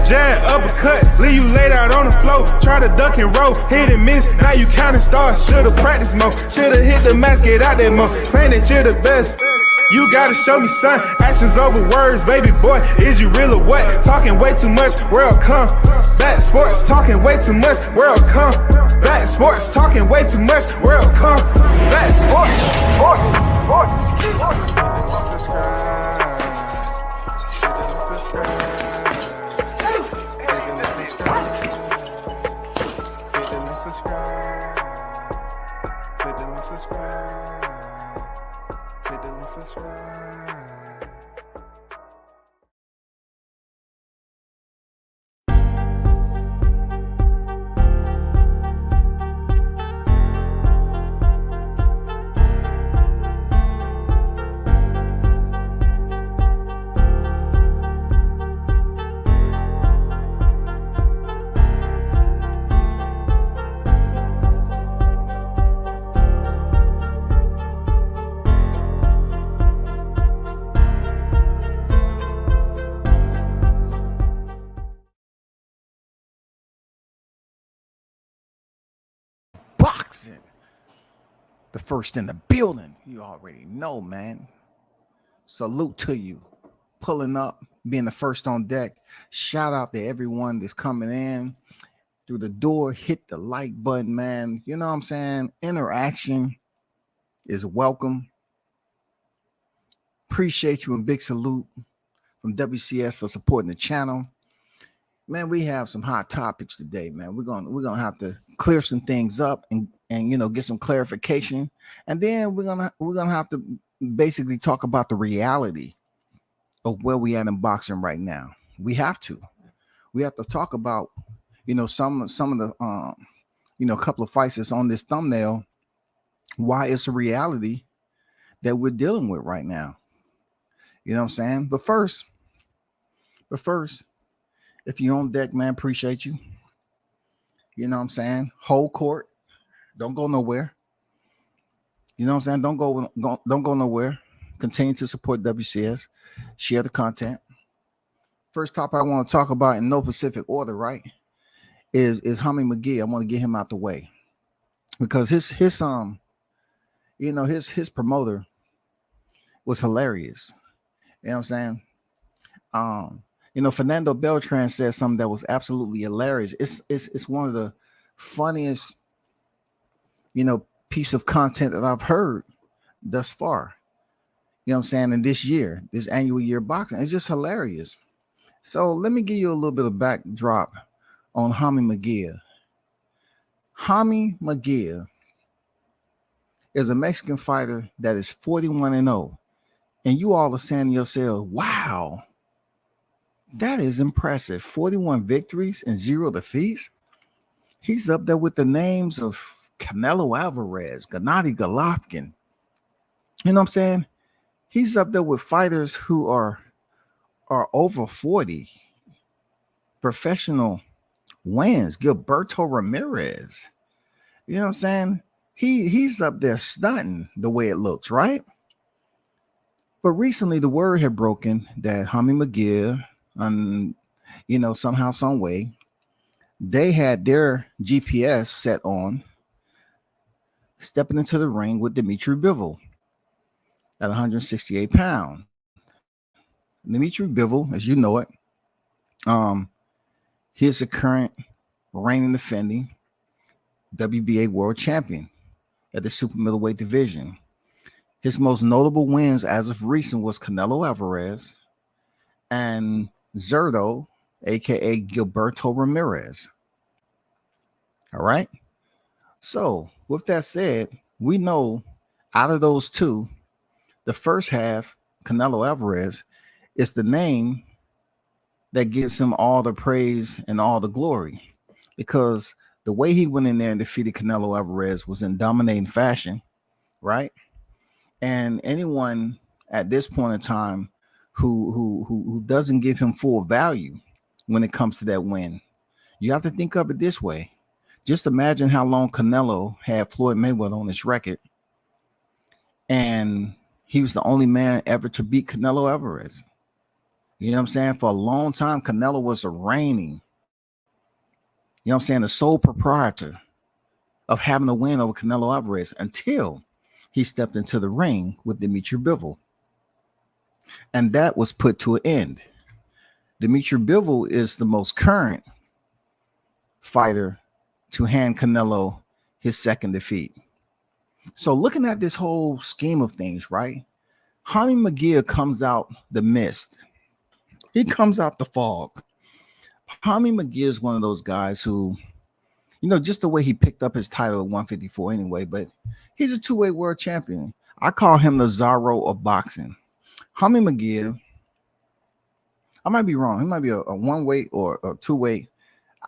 jab, uppercut, leave you laid out on the floor. Try to duck and roll, hit and miss, now you counting stars. Should've practiced more, should've hit the mask, get out there more. Claim that you're the best. You gotta show me, son. Actions over words, baby boy. Is you real or what? Talking way too much, world come. Back sports, talking way too much, world come. Back sports, talking way too much, world come. Back sports, boxing. The first in the building. You already know, man. Salute to you. Pulling up, being the first on deck. Shout out to everyone that's coming in through the door. Hit the like button, man. You know what I'm saying? Interaction is welcome. Appreciate you and big salute from WCS for supporting the channel. Man, we have some hot topics today, man. We're gonna have to clear some things up and you know, get some clarification, and then we're gonna have to basically talk about the reality of where we at in boxing right now. We have to talk about, you know, some of the you know, a couple of fights that's on this thumbnail, why it's a reality that we're dealing with right now. You know what I'm saying? But first, if you're on deck, man, appreciate you. You know what I'm saying? Hold court. Don't go nowhere. You know what I'm saying? Don't go nowhere. Continue to support WCS. Share the content. First topic I want to talk about in no specific order, right? Is Jaime McGee. I want to get him out the way. Because his you know, his promoter was hilarious. You know what I'm saying? You know, Fernando Beltran said something that was absolutely hilarious. It's one of the funniest, you know, piece of content that I've heard thus far. You know what I'm saying? In this year, this annual year boxing, it's just hilarious. So let me give you a little bit of backdrop on Jaime McGee. Jaime McGee is a Mexican fighter that is 41-0, and you all are saying to yourself, "Wow, that is impressive. 41 victories and 0 defeats." He's up there with the names of Canelo Alvarez, Gennady Golovkin. You know what I'm saying? He's up there with fighters who are over 40 professional wins. Gilberto Ramirez. You know what I'm saying? He's up there stunting the way it looks, right? But recently the word had broken that Jaime McGee, you know, somehow, some way, they had their GPS set on stepping into the ring with Dimitri Bivol at 168 pounds. Dimitri Bivol, as you know it, he's the current reigning defending WBA world champion at the super middleweight division. His most notable wins as of recent was Canelo Alvarez and Zurdo, aka Gilberto Ramirez. All right. So with that said, we know out of those two, the first half, Canelo Alvarez, is the name that gives him all the praise and all the glory, because the way he went in there and defeated Canelo Alvarez was in dominating fashion, right? And anyone at this point in time who doesn't give him full value when it comes to that win, you have to think of it this way. Just imagine how long Canelo had Floyd Mayweather on his record, and he was the only man ever to beat Canelo Alvarez. You know what I'm saying? For a long time, Canelo was a reigning, you know what I'm saying, the sole proprietor of having a win over Canelo Alvarez until he stepped into the ring with Dimitri Bivol. And that was put to an end. Dimitri Bivol is the most current fighter to hand Canelo his second defeat. So looking at this whole scheme of things, right? Jaime Munguia comes out the mist. He comes out the fog. Jaime Munguia is one of those guys who, you know, just the way he picked up his title at 154 anyway, but he's a two-way world champion. I call him the Zorro of boxing. Jaime Munguia, I might be wrong. He might be a one-weight or a two-weight.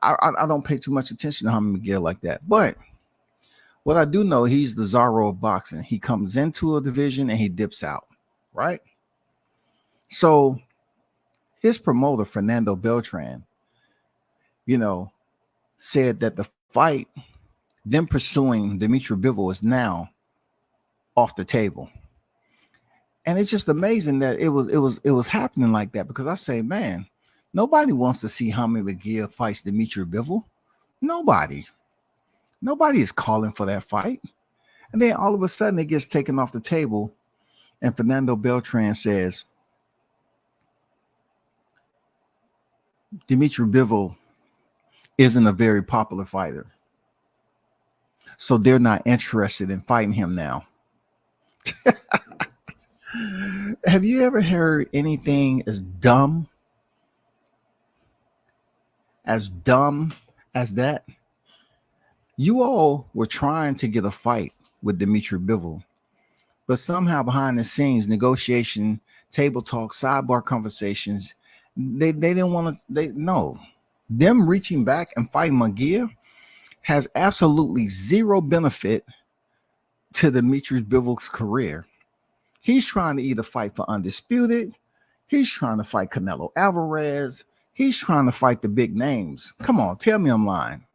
I don't pay too much attention to Jaime Munguia like that. But what I do know, he's the Zorro of boxing. He comes into a division and he dips out, right? So his promoter, Fernando Beltran, you know, said that the fight, them pursuing Dimitri Bivol, is now off the table. And it's just amazing that it was happening like that, because I say, man, nobody wants to see Jaime Munguia fights Dimitri Bivol. Nobody is calling for that fight. And then all of a sudden it gets taken off the table, and Fernando Beltran says Dimitri Bivol isn't a very popular fighter, so they're not interested in fighting him now. Have you ever heard anything as dumb as that? You all were trying to get a fight with Dimitri Bivol, but somehow behind the scenes, negotiation, table talk, sidebar conversations, they didn't want to. Them reaching back and fighting Munguia has absolutely zero benefit to Dimitri Bivol's career. He's trying to either fight for Undisputed, he's trying to fight Canelo Alvarez, he's trying to fight the big names. Come on, tell me I'm lying.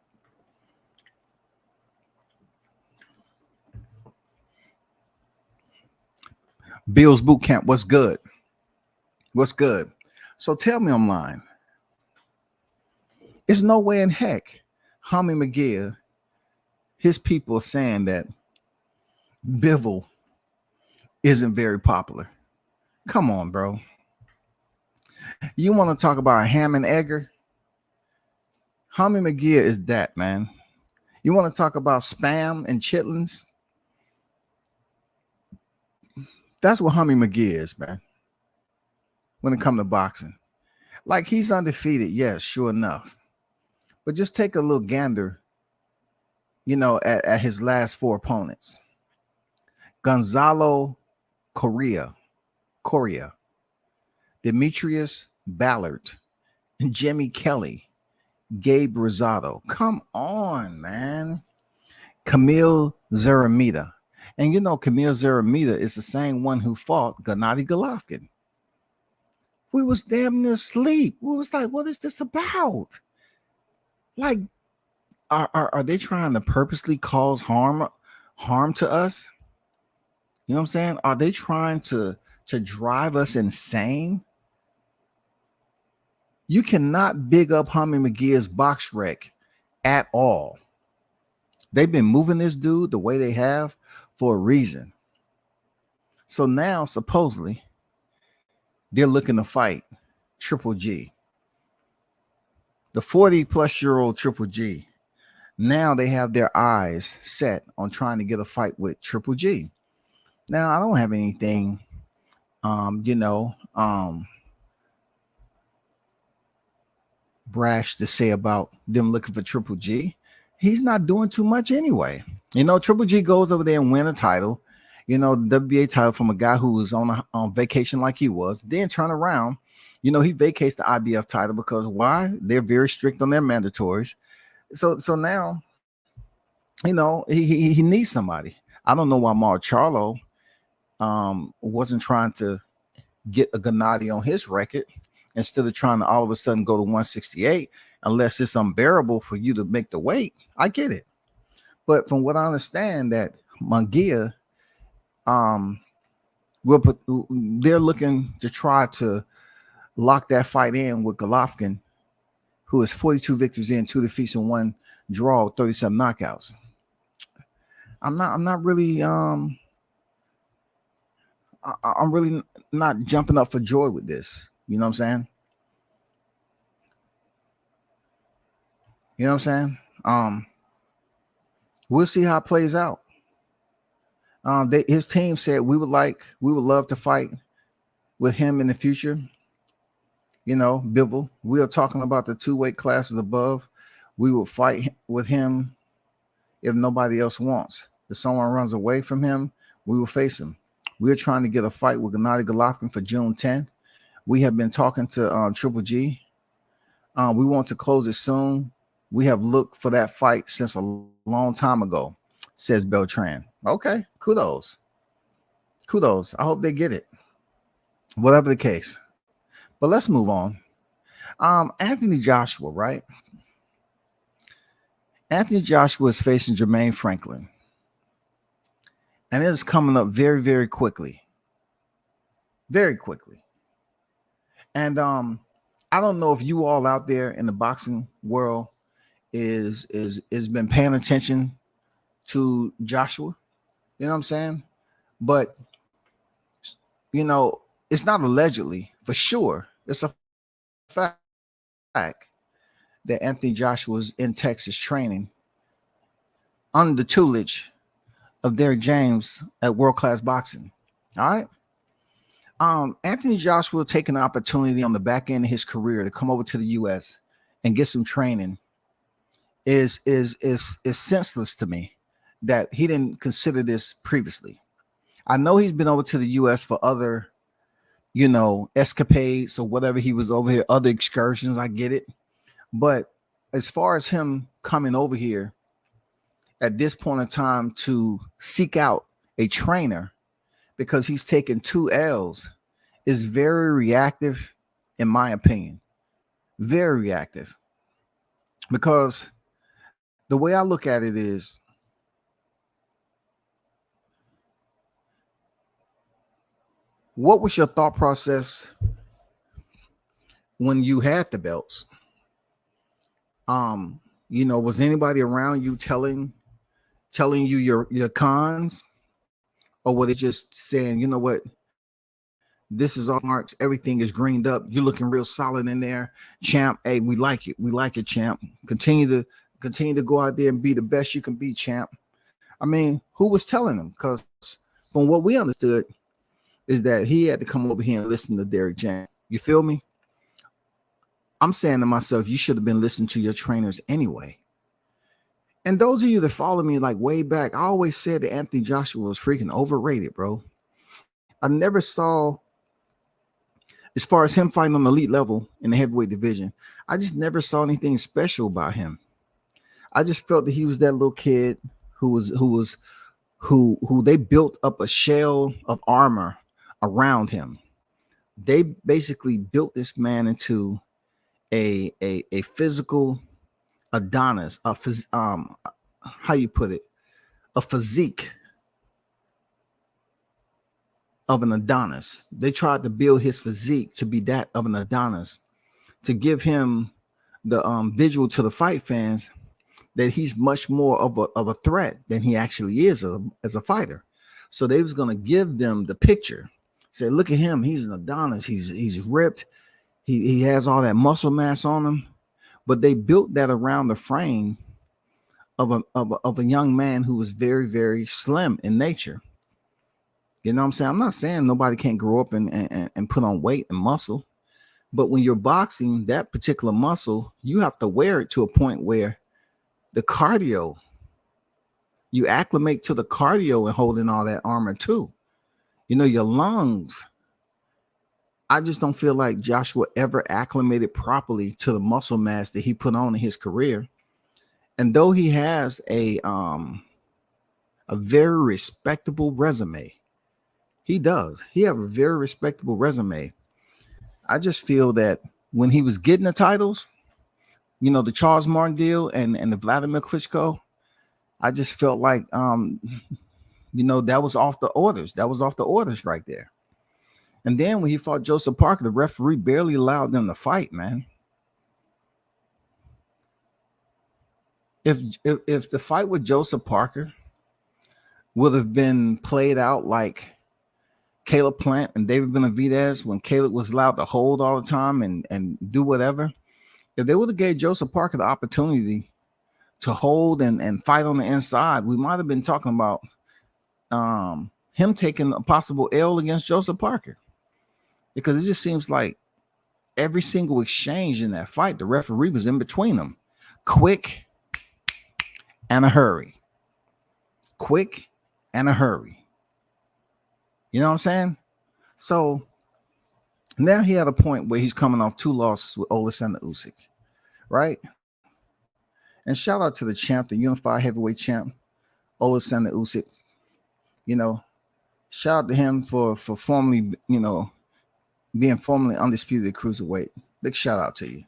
Bill's Boot Camp, what's good? What's good? So tell me I'm lying. There's no way in heck Jaime Munguia, his people are saying that Bivol isn't very popular. Come on, bro. You want to talk about a ham and egger? Jaime Munguia is that, man. You want to talk about spam and chitlins? That's what Jaime Munguia is, man. When it comes to boxing, like, he's undefeated, yes, sure enough. But just take a little gander, you know, at his last four opponents. Gonzalo Correa, Demetrius Ballard, Jimmy Kelly, Gabe Rosado. Come on, man. Camille Zaramita. And you know, Camille Zaramita is the same one who fought Gennady Golovkin. We was damn near asleep. We was like, what is this about? Like, are they trying to purposely cause harm to us? You know what I'm saying? Are they trying to drive us insane? You cannot big up Jaime Munguia's box rec at all. They've been moving this dude the way they have for a reason. So now, supposedly, they're looking to fight Triple G. The 40-plus-year-old Triple G. Now they have their eyes set on trying to get a fight with Triple G. Now, I don't have anything, brash to say about them looking for Triple G. He's not doing too much anyway. You know, Triple G goes over there and win a title, you know, WBA title from a guy who was on vacation like he was, then turn around. You know, he vacates the IBF title because why? They're very strict on their mandatories. So now, you know, he needs somebody. I don't know why Charlo wasn't trying to get a Gennady on his record instead of trying to all of a sudden go to 168, unless it's unbearable for you to make the weight. I get it. But from what I understand, that Munguia, they're looking to try to lock that fight in with Golovkin, who is 42 victories in, 2 defeats and 1 draw, 37 knockouts. I'm not really I'm really not jumping up for joy with this. You know what I'm saying? You know what I'm saying? We'll see how it plays out. His team said we would love to fight with him in the future. You know, Bivol, we are talking about the 2 weight classes above. We will fight with him if nobody else wants. If someone runs away from him, we will face him. We're trying to get a fight with Gennady Golovkin for June 10th. We have been talking to Triple G. We want to close it soon. We have looked for that fight since a long time ago, says Beltran. Okay, kudos. I hope they get it. Whatever the case. But let's move on. Anthony Joshua, right? Anthony Joshua is facing Jermaine Franklin. And it is coming up very, very quickly. Very quickly. And I don't know if you all out there in the boxing world is been paying attention to Joshua. You know what I'm saying? But, you know, it's not allegedly, for sure. It's a fact that Anthony Joshua was in Texas training under the tutelage of Derrick James at World Class Boxing. All right. Anthony Joshua taking an opportunity on the back end of his career to come over to the U.S. and get some training is senseless to me that he didn't consider this previously. I know he's been over to the U.S. for other, you know, escapades or whatever. He was over here, other excursions. I get it. But as far as him coming over here at this point in time to seek out a trainer because he's taken 2 L's is very reactive, in my opinion. Very reactive. Because the way I look at it is, what was your thought process when you had the belts? You know, was anybody around you telling you your cons, or were they just saying, you know what, this is all marks, everything is greened up, you're looking real solid in there, champ? Hey, we like it, champ. Continue to go out there and be the best you can be, champ. I mean, who was telling them? Because from what we understood is that he had to come over here and listen to Derrick James. You feel me? I'm saying to myself, you should have been listening to your trainers anyway. And those of you that follow me like way back, I always said that Anthony Joshua was freaking overrated, bro. I never saw, as far as him fighting on the elite level in the heavyweight division, I just never saw anything special about him. I just felt that he was that little kid who they built up a shell of armor around him. They basically built this man into a physical Adonis, how you put it, a physique of an Adonis. They tried to build his physique to be that of an Adonis, to give him the visual to the fight fans that he's much more of a threat than he actually is as a fighter. So they was gonna give them the picture, say, look at him, he's an Adonis, he's ripped, he has all that muscle mass on him. But they built that around the frame of a young man who was very, very slim in nature. You know what I'm saying? I'm not saying nobody can't grow up and put on weight and muscle, but when you're boxing, that particular muscle, you have to wear it to a point where the cardio, you acclimate to the cardio and holding all that armor too. You know, your lungs. I just don't feel like Joshua ever acclimated properly to the muscle mass that he put on in his career. And though he has a very respectable resume, he does. He have a very respectable resume. I just feel that when he was getting the titles, you know, the Charles Martin deal and the Vladimir Klitschko, I just felt like, you know, that was off the orders. That was off the orders right there. And then when he fought Joseph Parker, the referee barely allowed them to fight, man. If the fight with Joseph Parker would have been played out like Caleb Plant and David Benavidez, when Caleb was allowed to hold all the time and do whatever, if they would have gave Joseph Parker the opportunity to hold and fight on the inside, we might have been talking about him taking a possible L against Joseph Parker, because it just seems like every single exchange in that fight, the referee was in between them, quick and a hurry, quick and a hurry. You know what I'm saying? So now he had a point where he's coming off 2 losses with Oleksandr Usyk, right? And shout out to the champ, the unified heavyweight champ, Oleksandr Usyk. You know, shout out to him for formerly, being formerly undisputed at cruiserweight. Big shout out to you.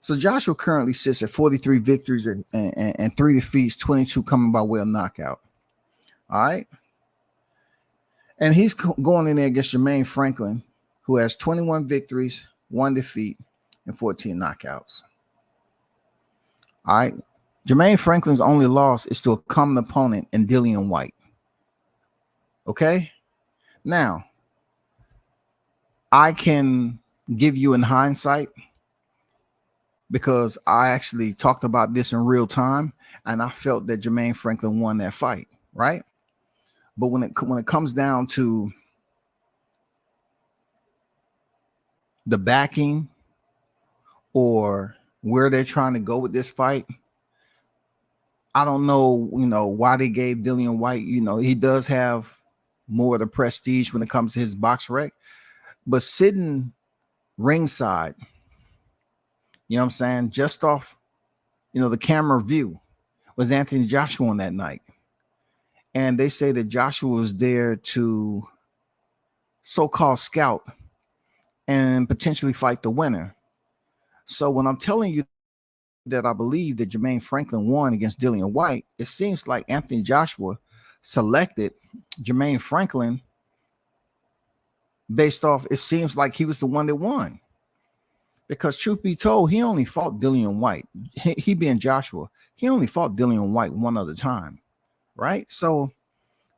So Joshua currently sits at 43 victories and 3 defeats, 22 coming by way of knockout. All right. And he's going in there against Jermaine Franklin, who has 21 victories, 1 defeat, and 14 knockouts. All right. Jermaine Franklin's only loss is to a common opponent in Dillian White. Okay. Now, I can give you in hindsight, because I actually talked about this in real time, and I felt that Jermaine Franklin won that fight, right? But when it comes down to the backing or where they're trying to go with this fight, I don't know, why they gave Dillian White. He does have more of the prestige when it comes to his box rec, but sitting ringside, you know what I'm saying, just off, the camera view, was Anthony Joshua on that night. And they say that Joshua was there to so-called scout and potentially fight the winner. So when I'm telling you that I believe that Jermaine Franklin won against Dillian White, it seems like Anthony Joshua selected Jermaine Franklin based off, it seems like he was the one that won. Because truth be told, he only fought Dillian White. He being Joshua, he only fought Dillian White one other time, right? So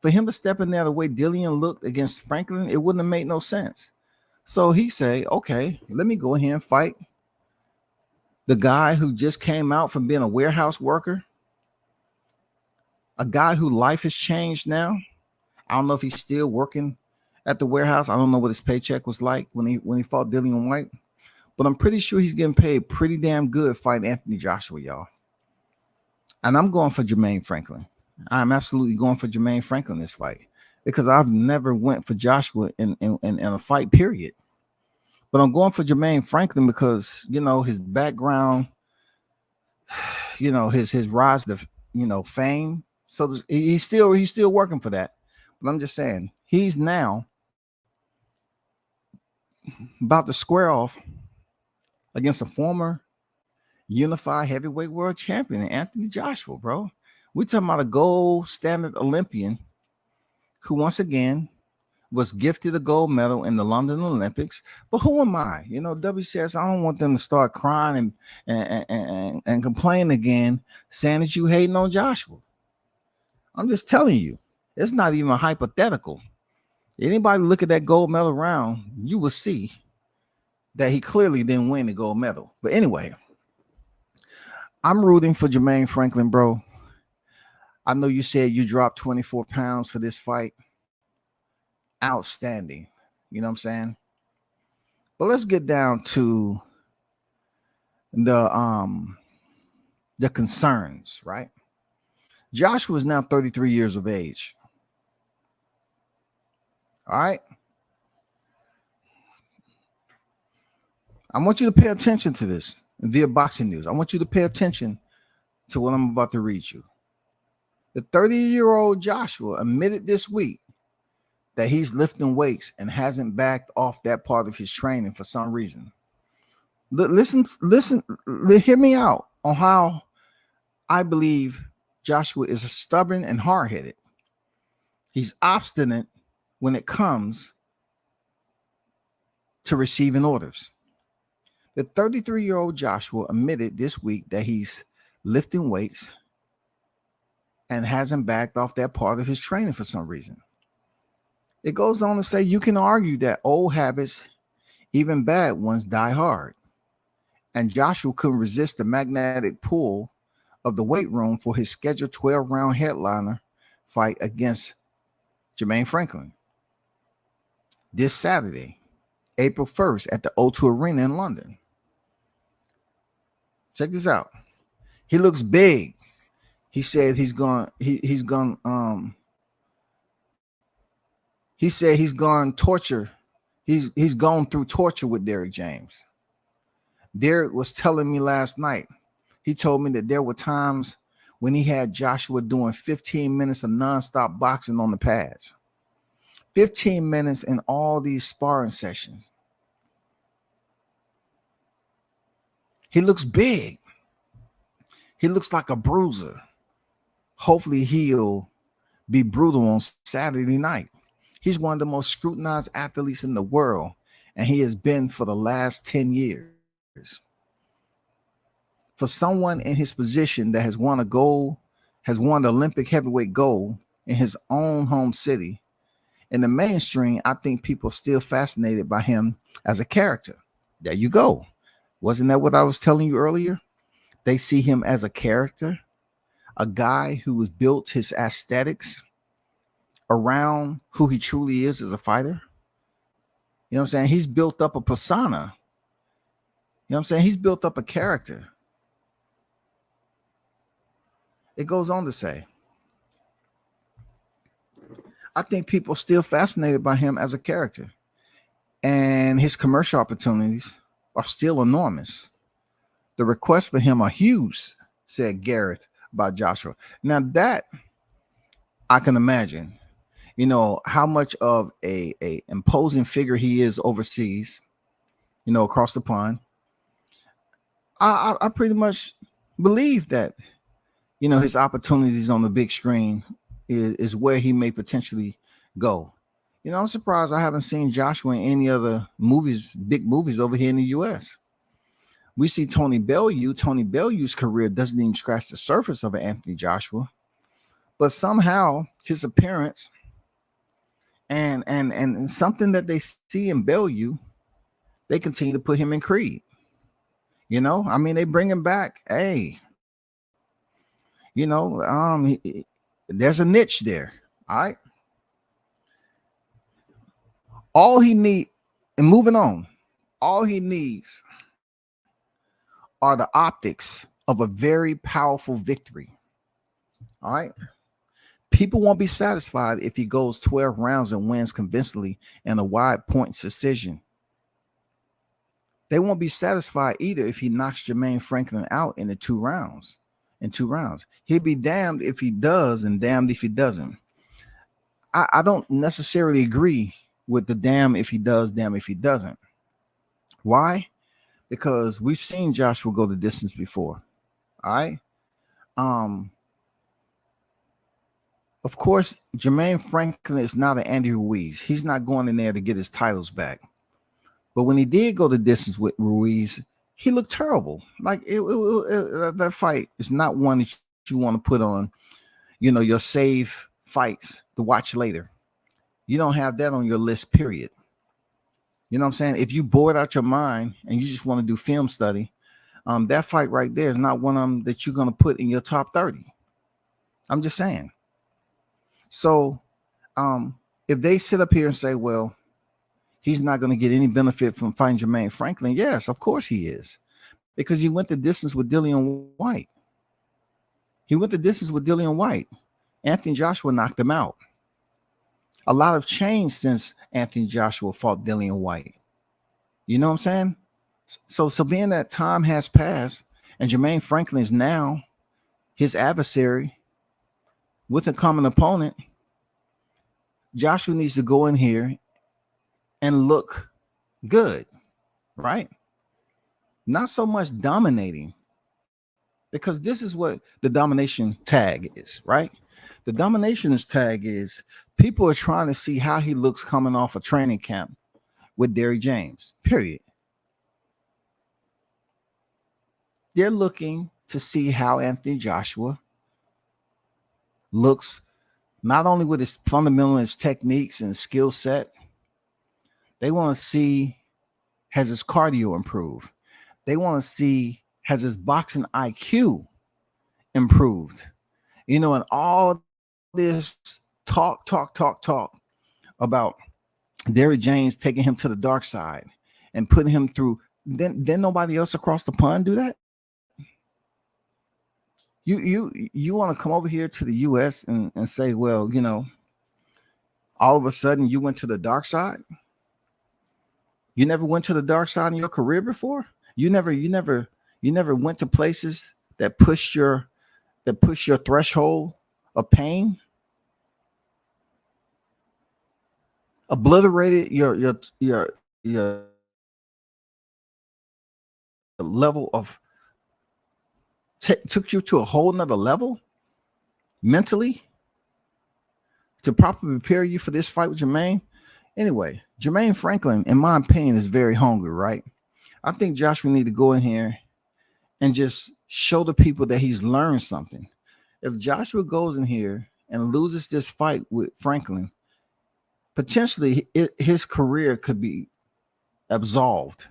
for him to step in there the way Dillian looked against Franklin, it wouldn't have made no sense. So he say, okay, let me go ahead and fight the guy who just came out from being a warehouse worker, a guy whose life has changed now. I don't know if he's still working at the warehouse. I don't know what his paycheck was like when he fought Dillian White, but I'm pretty sure he's getting paid pretty damn good fighting Anthony Joshua, y'all. And I'm going for Jermaine Franklin. I'm absolutely going for Jermaine Franklin this fight, because I've never went for Joshua in a fight, period. But I'm going for Jermaine Franklin because, his background, his rise to, fame. So he's still working for that. But I'm just saying, he's now about to square off against a former unified heavyweight world champion, Anthony Joshua, bro. We're talking about a gold standard Olympian who, once again, was gifted a gold medal in the London Olympics. But who am I? WCS, I don't want them to start crying and complain again, saying that you hating on Joshua. I'm just telling you, it's not even hypothetical. Anybody look at that gold medal round, you will see that he clearly didn't win the gold medal. But anyway, I'm rooting for Jermaine Franklin, bro. I know you said you dropped 24 pounds for this fight. Outstanding. You know what I'm saying? But let's get down to the concerns, right? Joshua is now 33 years of age. All right. I want you to pay attention to this via Boxing News. I want you to pay attention to what I'm about to read you. The 30-year-old Joshua admitted this week that he's lifting weights and hasn't backed off that part of his training for some reason. Listen, hear me out on how I believe Joshua is stubborn and hard-headed. He's obstinate when it comes to receiving orders. The 33-year-old Joshua admitted this week that he's lifting weights and hasn't backed off that part of his training for some reason. It goes on to say you can argue that old habits, even bad ones, die hard. And Joshua couldn't resist the magnetic pull of the weight room for his scheduled 12-round headliner fight against Jermaine Franklin this Saturday, April 1st at the O2 Arena in London. Check this out. He looks big. He said he's gone torture. He's gone through torture with Derrick James. Derrick was telling me last night. He told me that there were times when he had Joshua doing 15 minutes of nonstop boxing on the pads. 15 minutes in all these sparring sessions. He looks big. He looks like a bruiser. Hopefully he'll be brutal on Saturday night. He's one of the most scrutinized athletes in the world, and he has been for the last 10 years. For someone in his position that has won the Olympic heavyweight gold in his own home city, in the mainstream, I think people are still fascinated by him as a character. There you go. Wasn't that what I was telling you earlier? They see him as a character, a guy who has built his aesthetics around who he truly is as a fighter. You know what I'm saying? He's built up a persona. You know what I'm saying? He's built up a character. It goes on to say, I think people are still fascinated by him as a character, and his commercial opportunities are still enormous. The requests for him are huge, said Garrett about Joshua. Now that I can imagine, you know, how much of a imposing figure he is overseas, you know, across the pond. I pretty much believe that, you know, his opportunities on the big screen is where he may potentially go. You know, I'm surprised I haven't seen Joshua in any other movies, big movies over here in the U.S. We see Tony Bellew. Tony Bellew's career doesn't even scratch the surface of Anthony Joshua, but somehow his appearance and something that they see in Bellew, they continue to put him in Creed. You know, I mean, they bring him back. Hey, you know, there's a niche there. All right. All he needs, and moving on, all he needs are the optics of a very powerful victory. All right. People won't be satisfied if he goes 12 rounds and wins convincingly in a wide point decision. They won't be satisfied either if he knocks Jermaine Franklin out in 2 rounds. He'll be damned if he does and damned if he doesn't. I don't necessarily agree with the damn if he does, damn if he doesn't. Why? Because we've seen Joshua go the distance before. All right. Of course, Jermaine Franklin is not an Andy Ruiz. He's not going in there to get his titles back. But when he did go the distance with Ruiz, he looked terrible. Like that fight is not one that you want to put on, you know, your save fights to watch later. You don't have that on your list, period. You know what I'm saying? If you bored out your mind and you just want to do film study, that fight right there is not one of them that you're going to put in your top 30. I'm just saying. So if they sit up here and say, well, he's not going to get any benefit from fighting Jermaine Franklin, yes, of course he is. Because he went the distance with Dillian White. Anthony Joshua knocked him out. A lot have changed since Anthony Joshua fought Dillian White. You know what I'm saying? So being that time has passed and Jermaine Franklin is now his adversary with a common opponent, Joshua needs to go in here and look good, right? Not so much dominating, because this is what the domination tag is, right? The dominationist tag is people are trying to see how he looks coming off a training camp with Derrick James, period. They're looking to see how Anthony Joshua looks, not only with his fundamental, his techniques and skill set. They want to see, has his cardio improved? They want to see, has his boxing IQ improved? And all this talk about Derrick James taking him to the dark side and putting him through. Then nobody else across the pond do that. You want to come over here to the U.S. and say, well, all of a sudden you went to the dark side. You never went to the dark side in your career before. You never went to places that push your threshold of pain, obliterated your level of, took you to a whole nother level mentally to properly prepare you for this fight with Jermaine. Anyway, Jermaine Franklin, in my opinion, is very hungry, right? I think Joshua need to go in here and just show the people that he's learned something. If Joshua goes in here and loses this fight with Franklin, potentially his career could be absolved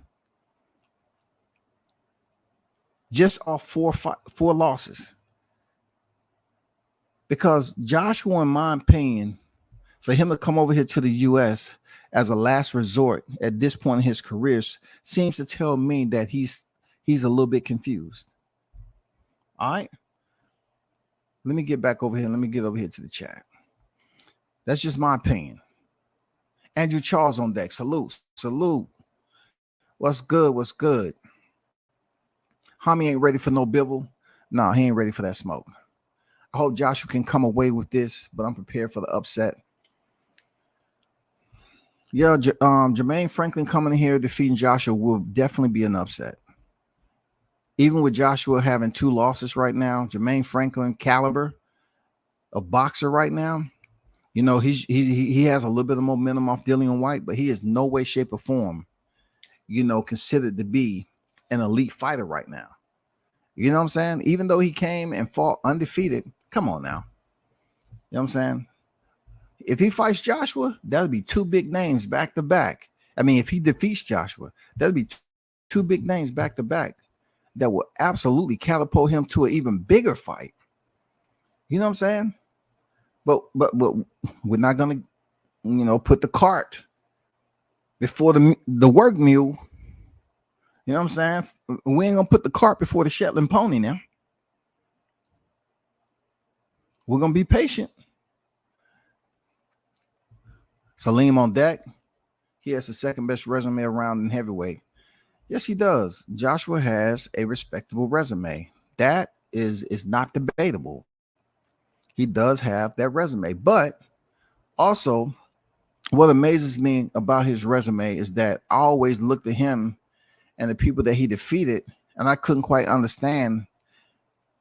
just off four losses. Because Joshua, in my opinion, for him to come over here to the U.S. as a last resort at this point in his career seems to tell me that he's a little bit confused. All right. Let me get back over here. Let me get over here to the chat. That's just my opinion. Andrew Charles on deck. Salute. What's good? Homie ain't ready for no Bivol. No, he ain't ready for that smoke. I hope Joshua can come away with this, but I'm prepared for the upset. Yeah, Jermaine Franklin coming in here defeating Joshua will definitely be an upset. Even with Joshua having 2 losses right now, Jermaine Franklin caliber, a boxer right now, he has a little bit of momentum off Dillian White, but he is no way, shape, or form, considered to be an elite fighter right now. You know what I'm saying? Even though he came and fought undefeated, come on now. You know what I'm saying? If he fights Joshua, that'll be 2 big names back to back. I mean, if he defeats Joshua, that'll be 2 big names back to back that will absolutely catapult him to an even bigger fight. You know what I'm saying? But we're not gonna, put the cart before the work mule. You know what I'm saying? We ain't gonna put the cart before the Shetland pony now. We're gonna be patient. Salim on deck. He has the second best resume around in heavyweight. Yes, he does. Joshua has a respectable resume. That is not debatable. He does have that resume. But also, what amazes me about his resume is that I always looked at him and the people that he defeated, and I couldn't quite understand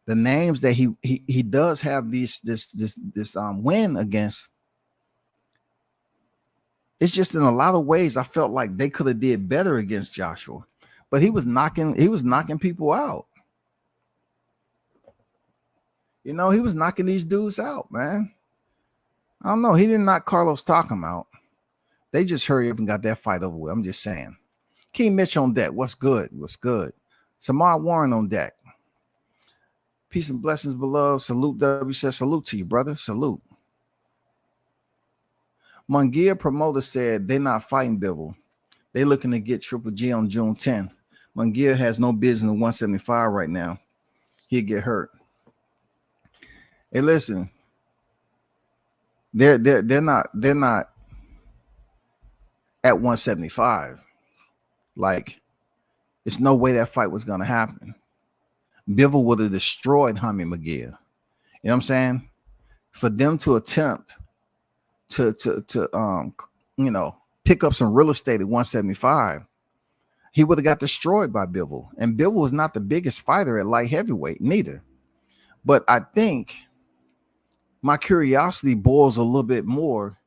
the names that he does have this win against. It's just in a lot of ways I felt like they could have did better against Joshua, but he was knocking people out. He was knocking these dudes out, man. I don't know. He didn't knock Carlos Takam out. They just hurried up and got that fight over with. I'm just saying. Key Mitch on deck. What's good? Samar Warren on deck. Peace and blessings, beloved. Salute, W says salute to you, brother. Salute. Mungia promoter said they're not fighting Bivol. They're looking to get Triple G on June 10th. Mungia has no business in 175 right now. He'll get hurt. Hey, listen. They're not at 175. Like, it's no way that fight was gonna happen. Bivol would have destroyed Jaime Munguia. You know what I'm saying? For them to attempt to pick up some real estate at 175, he would have got destroyed by Bivol. And Bivol is not the biggest fighter at light heavyweight, neither. But I think my curiosity boils a little bit more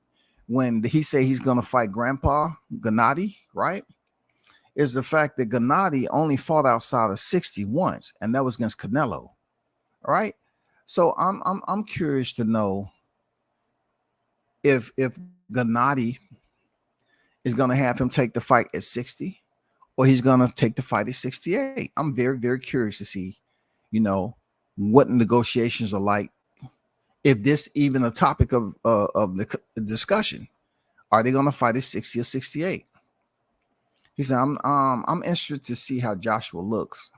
when he say he's going to fight Grandpa Gennady, right? Is the fact that Gennady only fought outside of 60 once, and that was against Canelo. All right. So I'm curious to know if Gennady is going to have him take the fight at 60, or he's going to take the fight at 68. I'm very, very curious to see, what negotiations are like. If this even a topic of the discussion, are they going to fight at 60 or 68? He said, I'm interested to see how Joshua looks.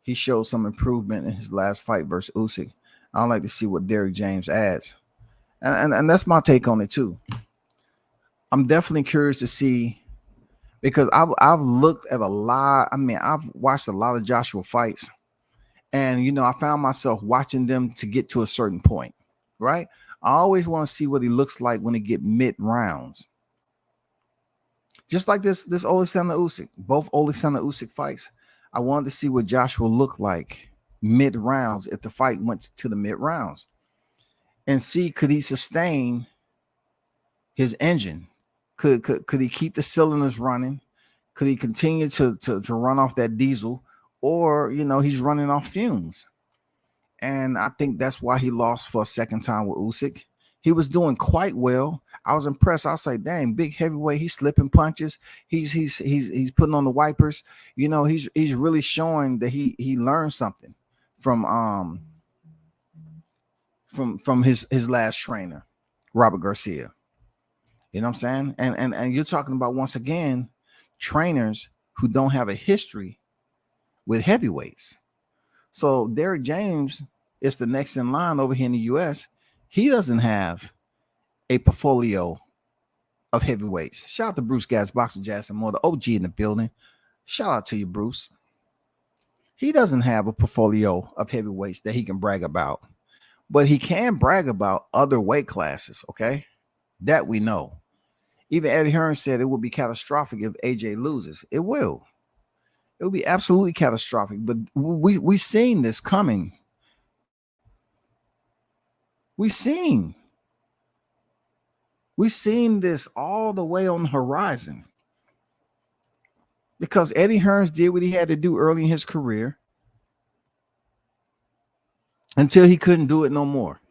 He showed some improvement in his last fight versus Usyk. I'd like to see what Derrick James adds. And that's my take on it too. I'm definitely curious to see, because I've looked at a lot. I've watched a lot of Joshua fights, and I found myself watching them to get to a certain point, right? I always want to see what he looks like when he get mid rounds. Just like this Oleksandr Usyk, both Oleksandr Usyk fights, I wanted to see what Joshua looked like mid rounds if the fight went to the mid rounds, and see could he sustain his engine. Could he keep the cylinders running? Could he continue to run off that diesel, or he's running off fumes? And I think that's why he lost for a second time with Usyk. He was doing quite well. I was impressed. I was like, dang, big heavyweight. He's slipping punches. He's putting on the wipers. He's really showing that he learned something from his last trainer, Robert Garcia. You know what I'm saying? And you're talking about, once again, trainers who don't have a history with heavyweights. So Derrick James is the next in line over here in the U.S. He doesn't have a portfolio of heavyweights. Shout out to Bruce Gas, Boxer Jackson Moore, the OG in the building. Shout out to you, Bruce. He doesn't have a portfolio of heavyweights that he can brag about, but he can brag about other weight classes, okay? That we know. Even Eddie Hearn said it will be catastrophic if AJ loses. It will. It will be absolutely catastrophic. But we seen this coming. We seen this all the way on the horizon, because Eddie Hearns did what he had to do early in his career until he couldn't do it no more.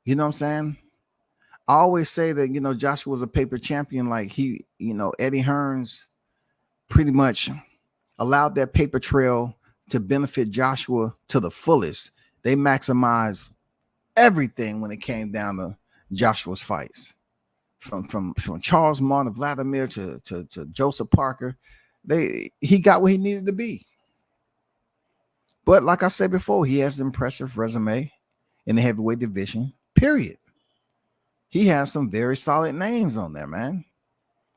You know what I'm saying? I always say that, Joshua was a paper champion. Like Eddie Hearns pretty much allowed that paper trail to benefit Joshua to the fullest. They maximized everything when it came down to Joshua's fights, from Charles Martin, Vladimir to Joseph Parker. He got where he needed to be. But like I said before, he has an impressive resume in the heavyweight division, period. He has some very solid names on there, man.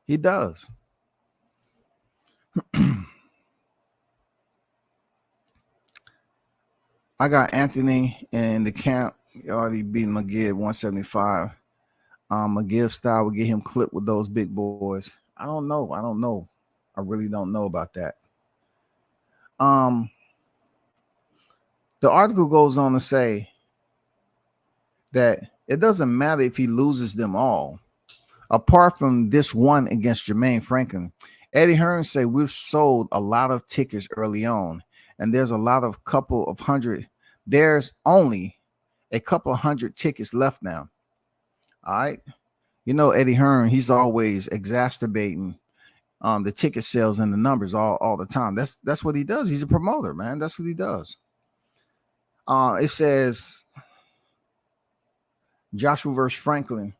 He does. I got Anthony in the camp. He already beat McGill 175. McGill style will get him clipped with those big boys. I don't know. I really don't know about that. The article goes on to say that it doesn't matter if he loses them all. Apart from this one against Jermaine Franklin, Eddie Hearn say we've sold a lot of tickets early on, and there's only a couple of hundred tickets left now. All right. Eddie Hearn, he's always exacerbating the ticket sales and the numbers all the time. That's what he does. He's a promoter, man. That's what he does. It says Joshua versus Franklin.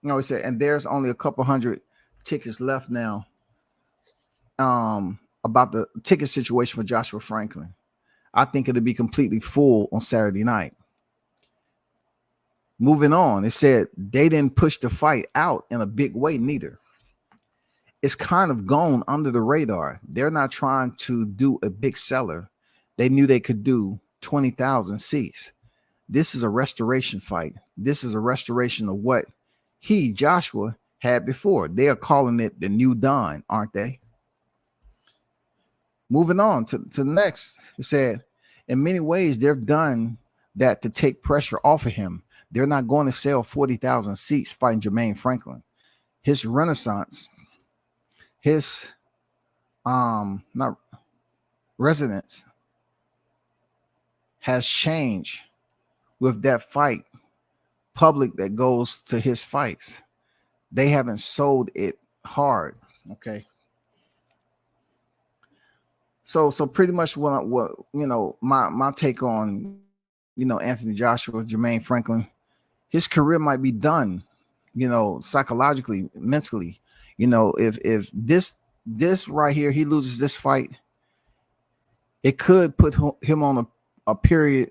No, it said, and there's only a couple hundred tickets left now. About the ticket situation for Joshua Franklin. I think it'll be completely full on Saturday night. Moving on, it said they didn't push the fight out in a big way neither. It's kind of gone under the radar. They're not trying to do a big seller. They knew they could do 20,000 seats. This is a restoration fight. This is a restoration of what Joshua, had before. They are calling it the new dawn, aren't they? Moving on to the next, it said, in many ways, they've done that to take pressure off of him. They're not going to sell 40,000 seats fighting Jermaine Franklin. His renaissance, his not resonance has changed with that fight. Public that goes to his fights, they haven't sold it hard. Okay. So pretty much what my take on Anthony Joshua, Jermaine Franklin, his career might be done, psychologically, mentally. If this right here, he loses this fight, it could put him on a period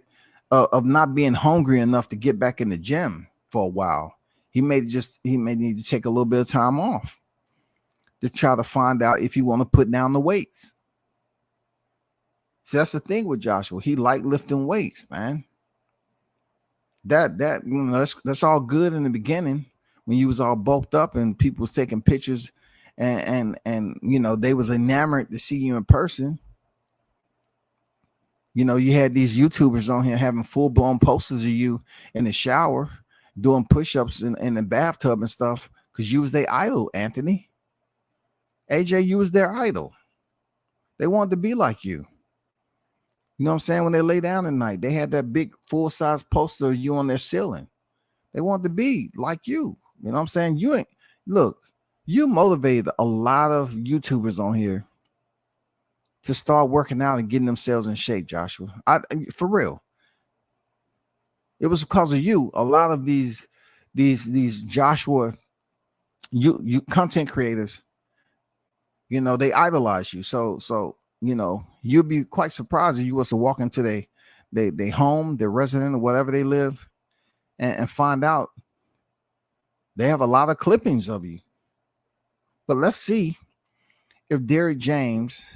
of not being hungry enough to get back in the gym for a while. He may need to take a little bit of time off to try to find out if he want to put down the weights. See, that's the thing with Joshua. He liked lifting weights, man. That's all good in the beginning when you was all bulked up and people was taking pictures and they was enamored to see you in person. You had these YouTubers on here having full-blown posters of you in the shower, doing push-ups in the bathtub and stuff because you was their idol, Anthony. AJ, you was their idol. They wanted to be like you. You know what I'm saying? When they lay down at night, they had that big full-size poster of you on their ceiling. They wanted to be like you. You know what I'm saying? You motivated a lot of YouTubers on here to start working out and getting themselves in shape, Joshua. For real. It was because of you. A lot of these Joshua, you content creators, they idolize you. So you'll be quite surprised if you was to walk into they home, their resident or whatever they live, and find out they have a lot of clippings of you. But let's see if Derrick James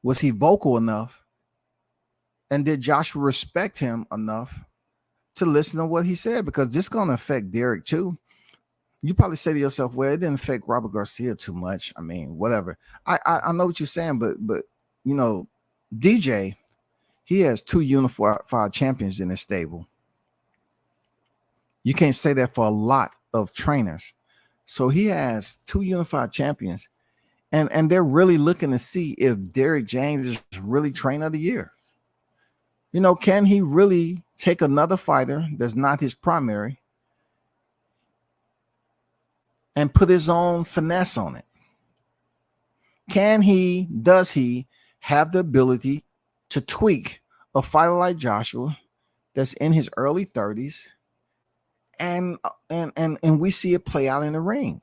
was he vocal enough, and did Joshua respect him enough to listen to what he said? Because this is going to affect Derrick too. You probably say to yourself, well, it didn't affect Robert Garcia too much. I mean, whatever. I know what you're saying, but DJ, he has 2 unified champions in his stable. You can't say that for a lot of trainers. So he has 2 unified champions, and they're really looking to see if Derrick James is really trainer of the year. Can he really take another fighter that's not his primary and put his own finesse on it? Does he have the ability to tweak a fighter like Joshua that's in his early 30s? And we see it play out in the ring.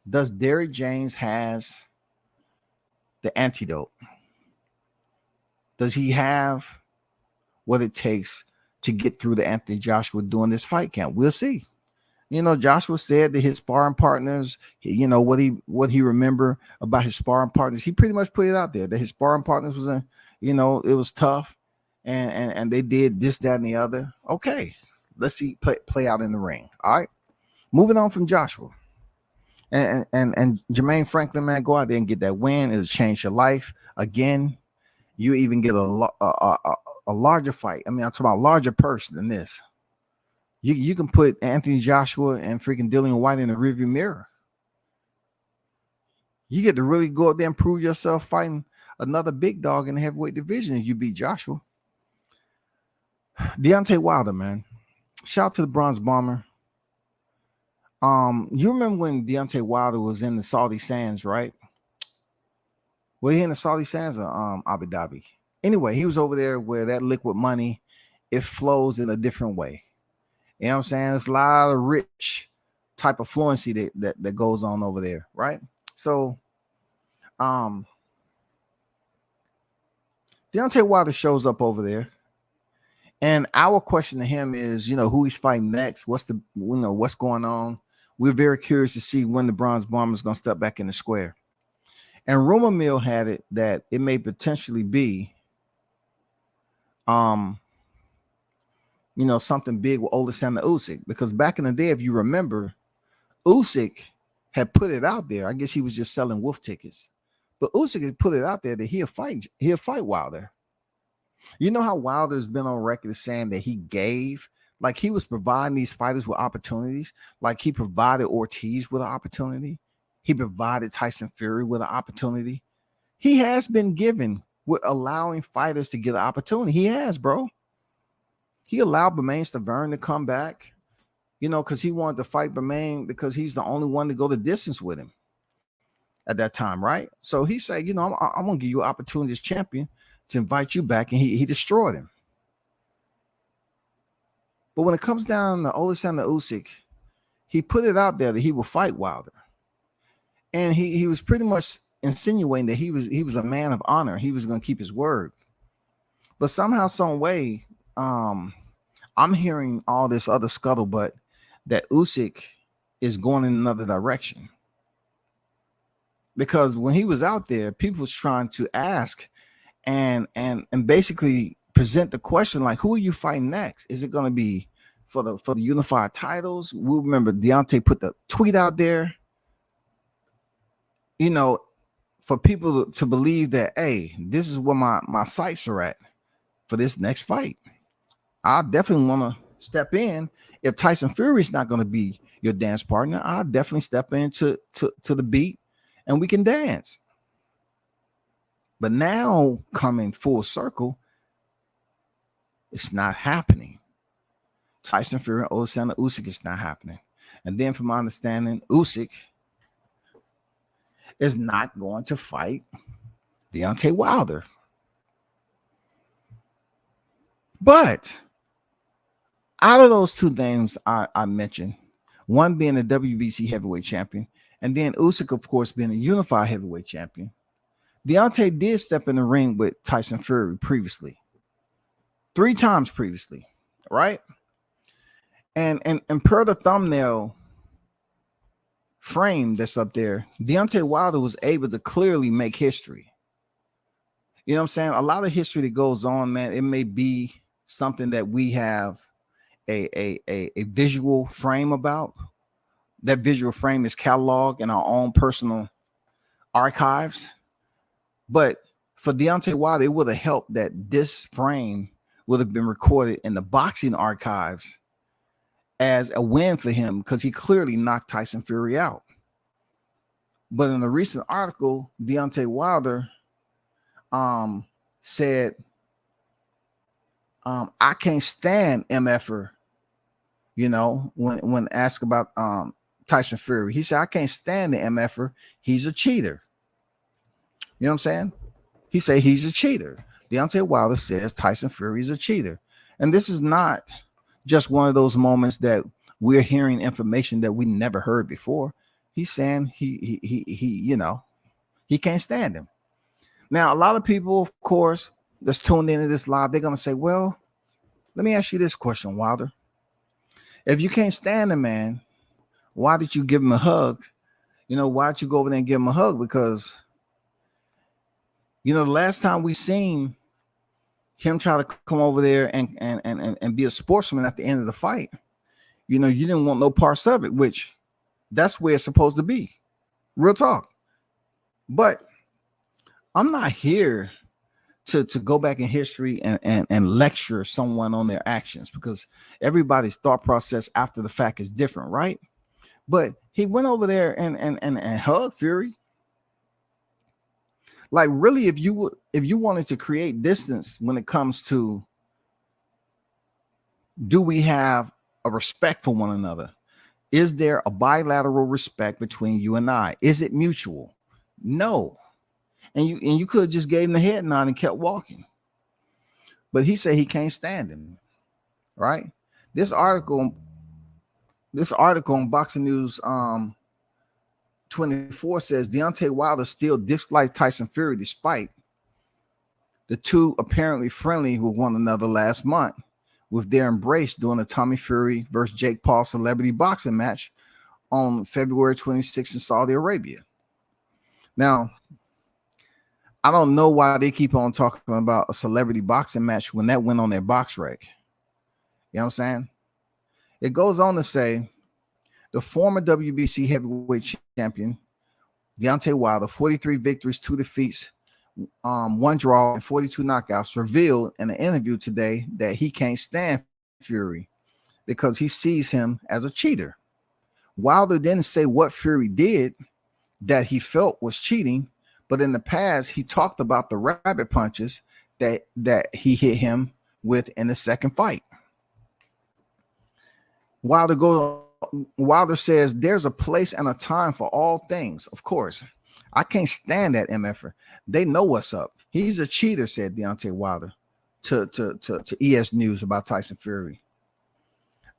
Does Derrick James has the antidote? Does he have what it takes to get through the Anthony Joshua during this fight camp? We'll see. Joshua said that his sparring partners, what he remember about his sparring partners, he pretty much put it out there that his sparring partners was it was tough and they did this, that, and the other. Okay. Let's see play out in the ring. All right. Moving on from Joshua. And Jermaine Franklin, man, go out there and get that win. It'll change your life. Again, you even get a larger fight. I mean, I'm talking about a larger purse than this. You can put Anthony Joshua and freaking Dillian White in the rearview mirror. You get to really go out there and prove yourself fighting another big dog in the heavyweight division if you beat Joshua. Deontay Wilder, man. Shout out to the Bronze Bomber. You remember when Deontay Wilder was in the Saudi Sands, right? Were he in the Saudi Sands or Abu Dhabi? Anyway, he was over there where that liquid money, it flows in a different way. You know what I'm saying? There's a lot of rich type of fluency that goes on over there, right? So Deontay Wilder shows up over there. And our question to him is, who he's fighting next. What's going on? We're very curious to see when the Bronze Bomber is going to step back in the square. And rumor mill had it that it may potentially be, something big with Oleksandr Usyk, because back in the day, if you remember, Usyk had put it out there. I guess he was just selling wolf tickets, but Usyk had put it out there that he'll fight Wilder. You know how Wilder's been on record as saying that he gave, like he was providing these fighters with opportunities, like he provided Ortiz with an opportunity. He provided Tyson Fury with an opportunity. He has been given with allowing fighters to get an opportunity. He has, bro. He allowed Bermane Stiverne to come back, because he wanted to fight Bermane because he's the only one to go the distance with him at that time, right? So he said, I'm going to give you an opportunity as champion to invite you back, and he destroyed him. But when it comes down to Alexander Usyk, he put it out there that he will fight Wilder. And he was pretty much insinuating that he was a man of honor. He was going to keep his word. But somehow, some way, I'm hearing all this other scuttlebutt that Usyk is going in another direction. Because when he was out there, people was trying to ask and basically present the question like, who are you fighting next? Is it going to be for the unified titles? We remember Deontay put the tweet out there, for people to believe that, hey, this is where my sights are at for this next fight. I definitely want to step in. If Tyson Fury is not going to be your dance partner, I'll definitely step into the beat and we can dance. But now, coming full circle, it's not happening. Tyson Fury and Alexander Usyk is not happening. And then from my understanding, Usyk is not going to fight Deontay Wilder. But out of those two names I mentioned, one being the WBC heavyweight champion, and then Usyk, of course, being a unified heavyweight champion, Deontay did step in the ring with Tyson Fury previously. 3 times previously, right? And per the thumbnail frame that's up there, Deontay Wilder was able to clearly make history. You know what I'm saying? A lot of history that goes on, man, it may be something that we have a visual frame about. That visual frame is cataloged in our own personal archives. But for Deontay Wilder, it would have helped that this frame would have been recorded in the boxing archives as a win for him because he clearly knocked Tyson Fury out. But in a recent article, Deontay Wilder said, I can't stand MFer, when asked about Tyson Fury. He said, I can't stand the MFer. He's a cheater. You know what I'm saying? He said he's a cheater. Deontay Wilder says Tyson Fury is a cheater. And this is not just one of those moments that we're hearing information that we never heard before. He's saying he can't stand him. Now, a lot of people, of course, that's tuned into this live, they're going to say, well, let me ask you this question, Wilder. If you can't stand a man, why did you give him a hug? Why did you go over there and give him a hug? Because, the last time we seen him try to come over there and be a sportsman at the end of the fight, you didn't want no parts of it, which that's where it's supposed to be. Real talk. But I'm not here to go back in history and lecture someone on their actions because everybody's thought process after the fact is different, right? But he went over there and hugged Fury. Like, really, if you wanted to create distance when it comes to, do we have a respect for one another? Is there a bilateral respect between you and I? Is it mutual? No. And you could have just gave him the head nod and kept walking. But he said he can't stand him. Right? This article on Boxing News 24 says Deontay Wilder still dislikes Tyson Fury despite the two apparently friendly with one another last month with their embrace during the Tommy Fury versus Jake Paul celebrity boxing match on February 26th in Saudi Arabia. Now, I don't know why they keep on talking about a celebrity boxing match when that went on their box rec. You know what I'm saying? It goes on to say the former WBC heavyweight champion, Deontay Wilder, 43 victories, 2 defeats, one draw and 42 knockouts, revealed in an interview today that he can't stand Fury because he sees him as a cheater. Wilder didn't say what Fury did that he felt was cheating, but in the past he talked about the rabbit punches that he hit him with in the second fight. Wilder says there's a place and a time for all things. Of course, I can't stand that MFer. They know what's up. He's a cheater, said Deontay Wilder to ES News about Tyson Fury.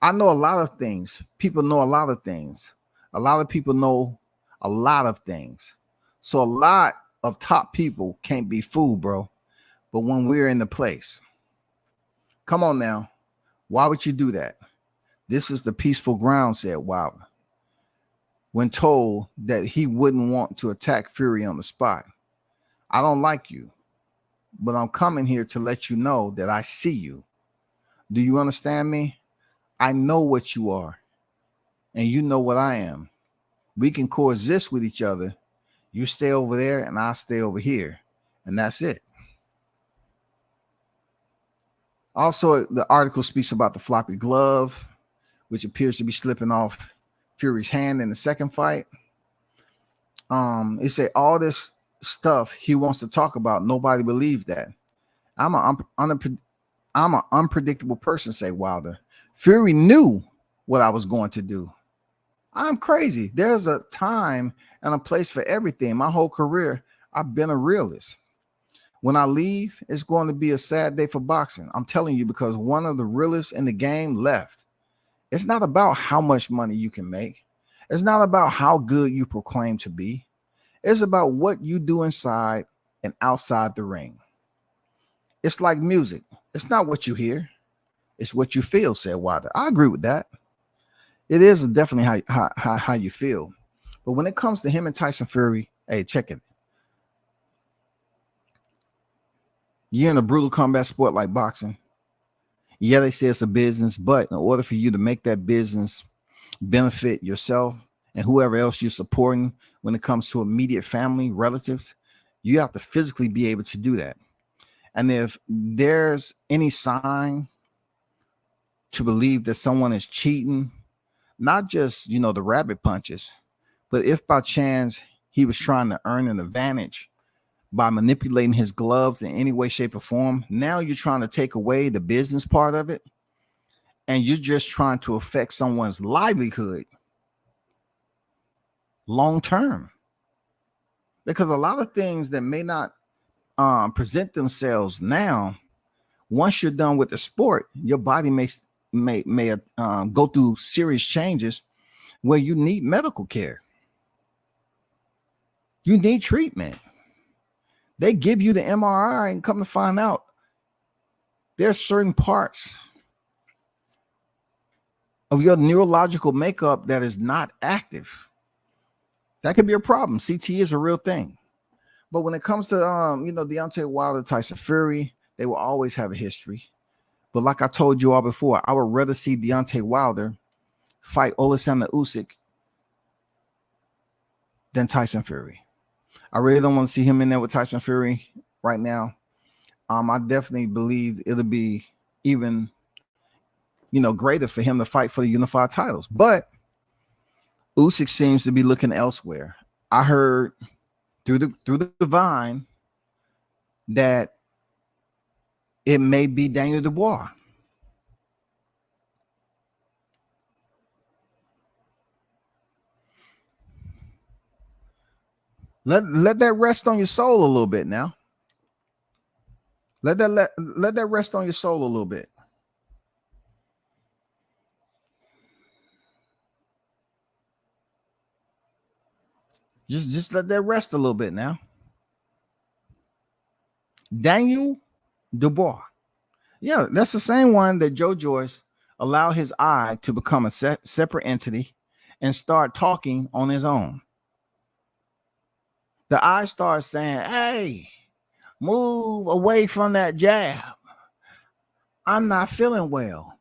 I know a lot of things. People know a lot of things. A lot of people know a lot of things. So a lot of top people can't be fooled, bro. But when we're in the place, come on now. Why would you do that? This is the peaceful ground, said Wilder, when told that he wouldn't want to attack Fury on the spot. I don't like you, but I'm coming here to let you know that I see you. Do you understand me? I know what you are, and you know what I am. We can coexist with each other. You stay over there, and I stay over here, and that's it. Also, the article speaks about the floppy glove, which appears to be slipping off Fury's hand in the second fight. It said all this stuff he wants to talk about, nobody believes that. I'm an unpredictable person, say Wilder. Fury knew what I was going to do. I'm crazy. There's a time and a place for everything. My whole career, I've been a realist. When I leave, it's going to be a sad day for boxing. I'm telling you, because one of the realists in the game left. It's not about how much money you can make. It's not about how good you proclaim to be. It's about what you do inside and outside the ring. It's like music. It's not what you hear. It's what you feel, said Wilder. I agree with that. It is definitely how you feel. But when it comes to him and Tyson Fury, hey, check it. You're in a brutal combat sport like boxing. Yeah, they say it's a business, but in order for you to make that business benefit yourself and whoever else you're supporting when it comes to immediate family, relatives, you have to physically be able to do that. And if there's any sign to believe that someone is cheating, not just, the rabbit punches, but if by chance he was trying to earn an advantage by manipulating his gloves in any way, shape, or form, now you're trying to take away the business part of it, and you're just trying to affect someone's livelihood long term. Because a lot of things that may not present themselves now, once you're done with the sport, your body may go through serious changes where you need medical care. You need treatment. They give you the MRI and come to find out there's certain parts of your neurological makeup that is not active. That could be a problem. CT is a real thing. But when it comes to, Deontay Wilder, Tyson Fury, they will always have a history. But like I told you all before, I would rather see Deontay Wilder fight Alexander Usyk than Tyson Fury. I really don't want to see him in there with Tyson Fury right now. I definitely believe it'll be even, greater for him to fight for the unified titles. But Usyk seems to be looking elsewhere. I heard through the divine that it may be Daniel Dubois. Let that rest on your soul a little bit now. Let that rest on your soul a little bit. Just let that rest a little bit now. Daniel Dubois. Yeah, that's the same one that Joe Joyce allowed his eye to become a separate entity and start talking on his own. The eye starts saying, hey, move away from that jab. I'm not feeling well.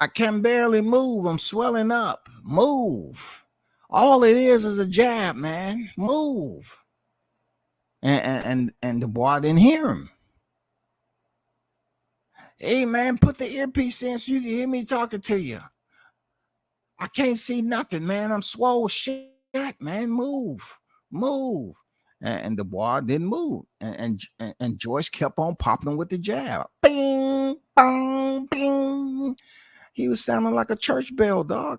I can barely move. I'm swelling up. Move. All it is a jab, man. Move. And Dubois didn't hear him. Hey man, put the earpiece in so you can hear me talking to you. I can't see nothing, man. I'm swole shit, man. Move. And Dubois didn't move. And Joyce kept on popping him with the jab. Bing, bong, bing. He was sounding like a church bell, dog.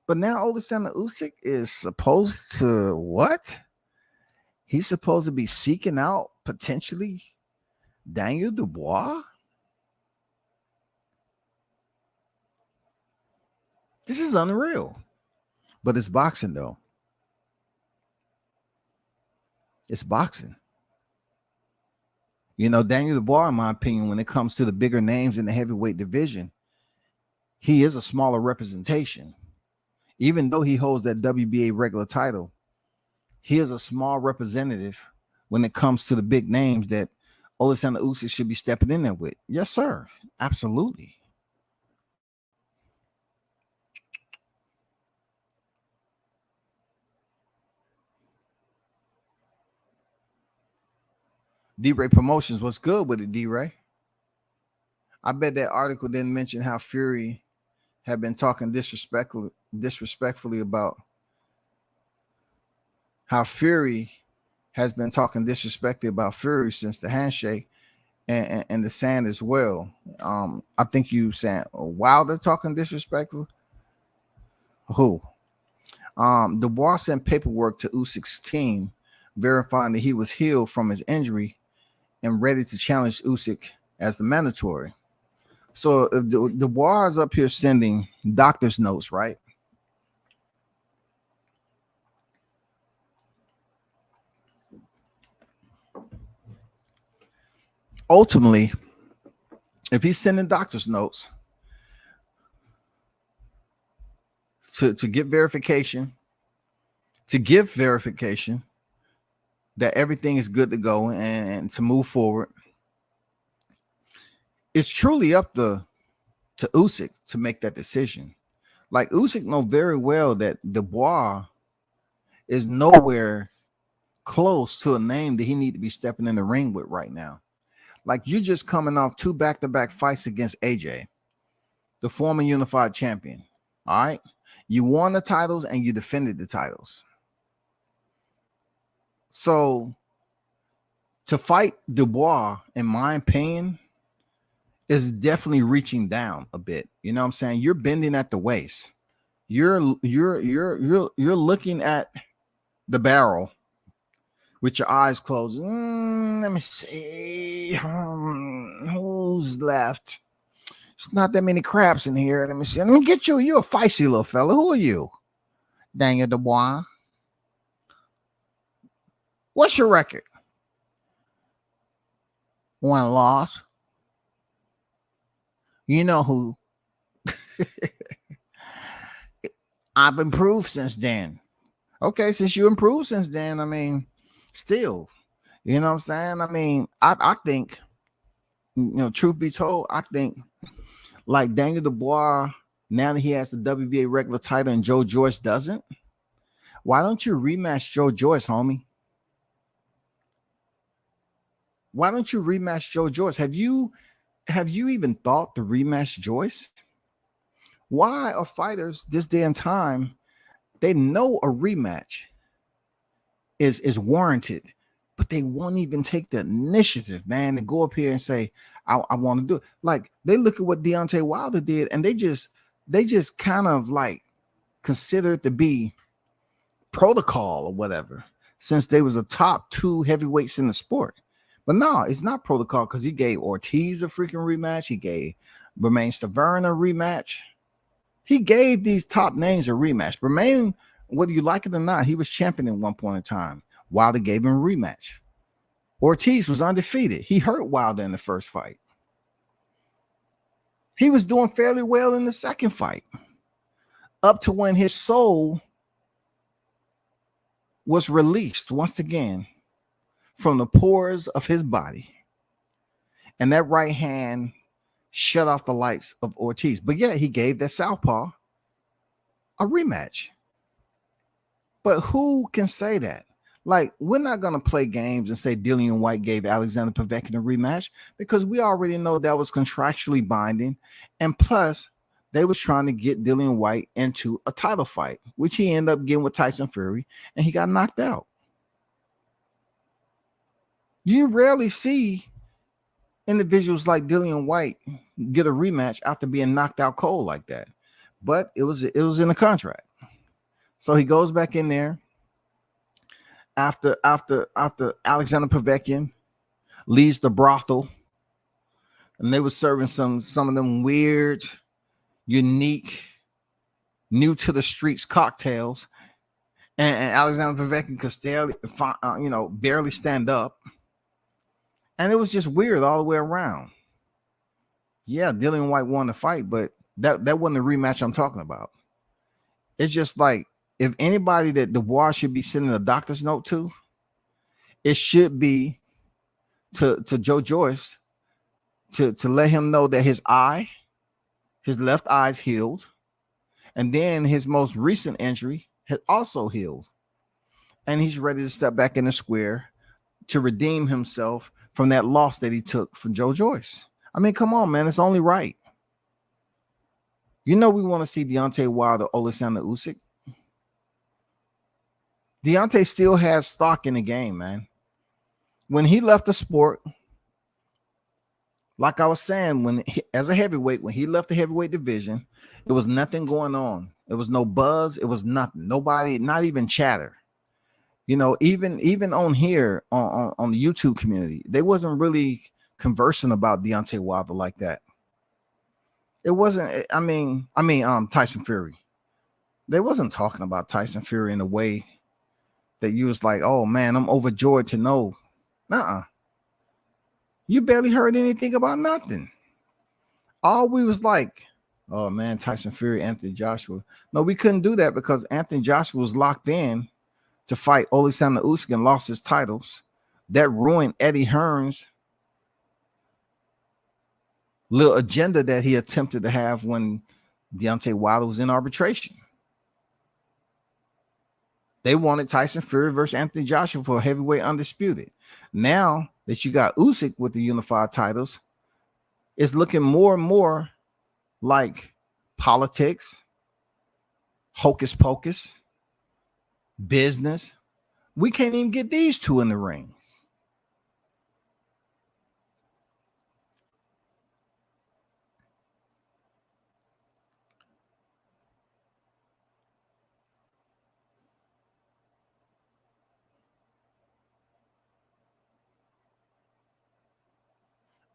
But now Alexander Usyk is supposed to what? He's supposed to be seeking out potentially Daniel Dubois. This is unreal. But it's boxing, though. It's boxing. You know, Daniel Dubois, in my opinion, when it comes to the bigger names in the heavyweight division, he is a smaller representation. Even though he holds that WBA regular title, he is a small representative when it comes to the big names that Alexander Usyk should be stepping in there with. Yes, sir. Absolutely. D-Ray Promotions, what's good with it, D-Ray? I bet that article didn't mention how Fury had been talking disrespectfully about how Fury has been talking disrespectfully about Fury since the handshake and the sand as well. I think you saying Wilder talking disrespectful. Who? Dubois sent paperwork to Usyk's team verifying that he was healed from his injury and ready to challenge Usyk as the mandatory. So if Dubois is up here sending doctor's notes, right? Ultimately, if he's sending doctor's notes to get verification, to give verification that everything is good to go and to move forward, it's truly up to Usyk to make that decision. Like Usyk know very well that Dubois is nowhere close to a name that he need to be stepping in the ring with right now. Like you're just coming off 2 back-to-back fights against AJ, the former unified champion. All right. You won the titles and you defended the titles. So to fight Dubois, in my opinion, is definitely reaching down a bit. You know what I'm saying? You're bending at the waist. You're looking at the barrel with your eyes closed. Let me see. Who's left? There's not that many craps in here. Let me see. Let me get you. You're a feisty little fella. Who are you? Daniel Dubois. What's your record? 1 loss. You know who? I've improved since then. Okay, since you improved since then, I mean, still, you know what I'm saying? I mean, I think, you know, truth be told, I think like Daniel Dubois, now that he has the WBA regular title and Joe Joyce doesn't, why don't you rematch Joe Joyce, homie? Why don't you rematch Joe Joyce? Have you even thought to rematch Joyce? Why are fighters this day and time, they know a rematch is warranted, but they won't even take the initiative, man, to go up here and say, I want to do it. Like they look at what Deontay Wilder did, and they just kind of like consider it to be protocol or whatever, since they was the top 2 heavyweights in the sport. But no, it's not protocol because he gave Ortiz a freaking rematch. He gave Bermain Stavern a rematch. He gave these top names a rematch. Bermain, whether you like it or not, he was champion at one point in time. Wilder gave him a rematch. Ortiz was undefeated. He hurt Wilder in the first fight. He was doing fairly well in the second fight, up to when his soul was released once again from the pores of his body. And that right hand shut off the lights of Ortiz. But yeah, he gave that southpaw a rematch. But who can say that? Like, we're not gonna play games and say Dillian White gave Alexander Povetkin a rematch because we already know that was contractually binding, and plus they was trying to get Dillian White into a title fight, which he ended up getting with Tyson Fury, and he got knocked out. You rarely see individuals like Dillian White get a rematch after being knocked out cold like that, but it was in the contract. So he goes back in there after Alexander Povetkin leaves the brothel, and they were serving some of them weird, unique, new to the streets cocktails, and Alexander Povetkin could still, barely stand up, and it was just weird all the way around. Yeah, Dillian White won the fight, but that wasn't the rematch I'm talking about. It's just like, if anybody that Dubois should be sending a doctor's note to, it should be to Joe Joyce to let him know that his left eye's healed, and then his most recent injury has also healed, and he's ready to step back in the square to redeem himself from that loss that he took from Joe Joyce. I mean, come on, man, it's only right. We want to see Deontay Wilder, Alexander Usyk. Deontay still has stock in the game, man. When he left the sport, like I was saying, as a heavyweight, when he left the heavyweight division, there was nothing going on. There was no buzz. It was nothing. Nobody, not even chatter. Even on here on the YouTube community, they wasn't really conversing about Deontay Wilder like that. It wasn't. Tyson Fury. They wasn't talking about Tyson Fury in a way that you was like, oh man, I'm overjoyed to know. Nuh-uh. You barely heard anything about nothing. All we was like, oh man, Tyson Fury, Anthony Joshua. No, we couldn't do that because Anthony Joshua was locked in to fight Alexander Usyk and lost his titles. That ruined Eddie Hearn's little agenda that he attempted to have when Deontay Wilder was in arbitration. They wanted Tyson Fury versus Anthony Joshua for heavyweight undisputed. Now that you got Usyk with the unified titles, it's looking more and more like politics, hocus pocus, business. We can't even get these two in the ring.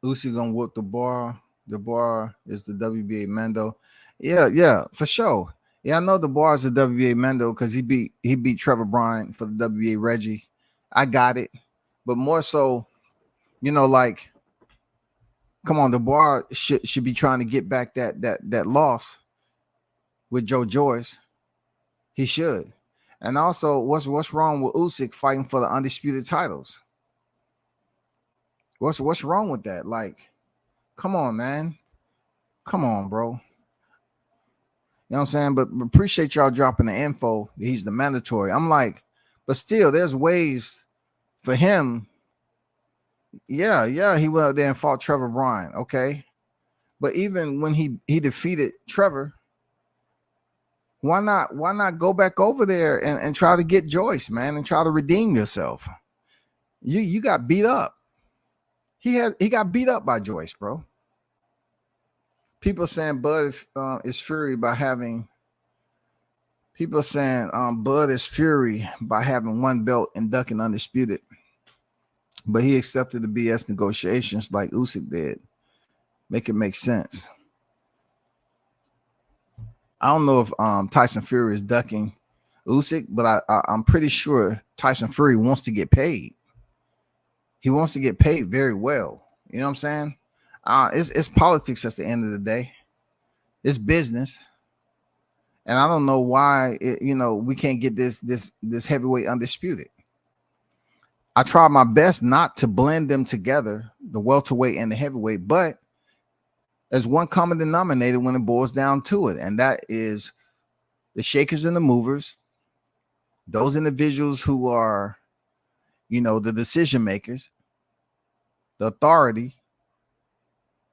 Usyk gonna whoop the bar. The bar is the WBA Mendo. Yeah, for sure. Yeah, I know the bar is the WBA Mendo because he beat Trevor Bryan for the WBA Reggie. I got it, but more so, like, come on, the bar should be trying to get back that loss with Joe Joyce. He should. And also, what's wrong with Usyk fighting for the undisputed titles? What's wrong with that? Like, come on, man. Come on, bro. You know what I'm saying? But appreciate y'all dropping the info. He's the mandatory. I'm like, but still, there's ways for him. Yeah, he went out there and fought Trevor Bryan. Okay. But even when he defeated Trevor, why not go back over there and try to get Joyce, man, and try to redeem yourself? You got beat up. He got beat up by Joyce, bro. People saying Bud is Fury by having. People saying Bud is Fury by having one belt and ducking undisputed, but he accepted the BS negotiations like Usyk did. Make it make sense. I don't know if Tyson Fury is ducking Usyk, but I'm pretty sure Tyson Fury wants to get paid. He wants to get paid very well. You know what I'm saying? It's politics at the end of the day. It's business. And I don't know why we can't get this heavyweight undisputed. I tried my best not to blend them together, the welterweight and the heavyweight, but there's one common denominator when it boils down to it, and that is the shakers and the movers, those individuals who are the decision makers, the authority,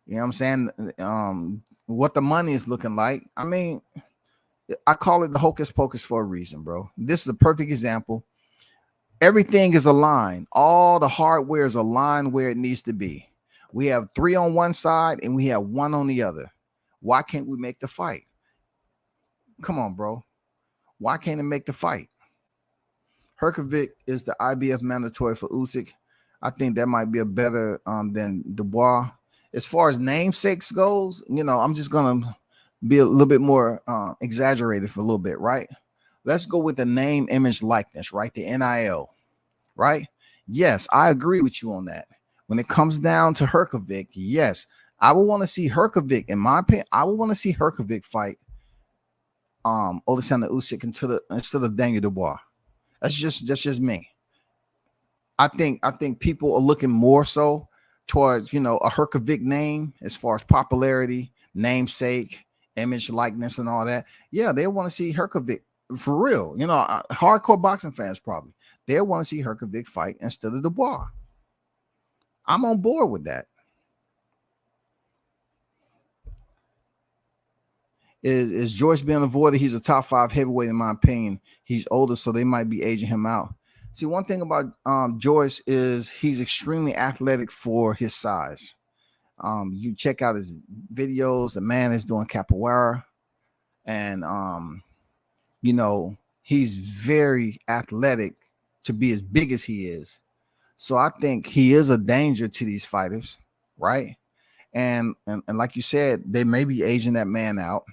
you know what I'm saying? What the money is looking like. I mean, I call it the hocus pocus for a reason, bro. This is a perfect example. Everything is aligned. All the hardware is aligned where it needs to be. We have 3 on one side and we have 1 on the other. Why can't we make the fight? Come on, bro. Why can't it make the fight? Herkovic is the IBF mandatory for Usyk. I think that might be a better than Dubois. As far as namesakes goes, I'm just gonna be a little bit more exaggerated for a little bit, right? Let's go with the name, image, likeness, right? The NIL, right? Yes, I agree with you on that. When it comes down to Herkovic, yes, I would want to see Herkovic. In my opinion, I would want to see Herkovic fight Alexander Usyk instead of Daniel Dubois. That's just me. I think people are looking more so towards a Herkovic name as far as popularity, namesake, image, likeness, and all that. Yeah, they want to see Herkovic for real. Hardcore boxing fans probably they want to see Herkovic fight instead of Dubois. I'm on board with that. Is Joyce being avoided? He's a top 5 heavyweight in my opinion. He's older, so they might be aging him out. See, one thing about Joyce is he's extremely athletic for his size. You check out his videos. The man is doing capoeira, and he's very athletic to be as big as he is. So I think he is a danger to these fighters, right? And like you said, they may be aging that man out.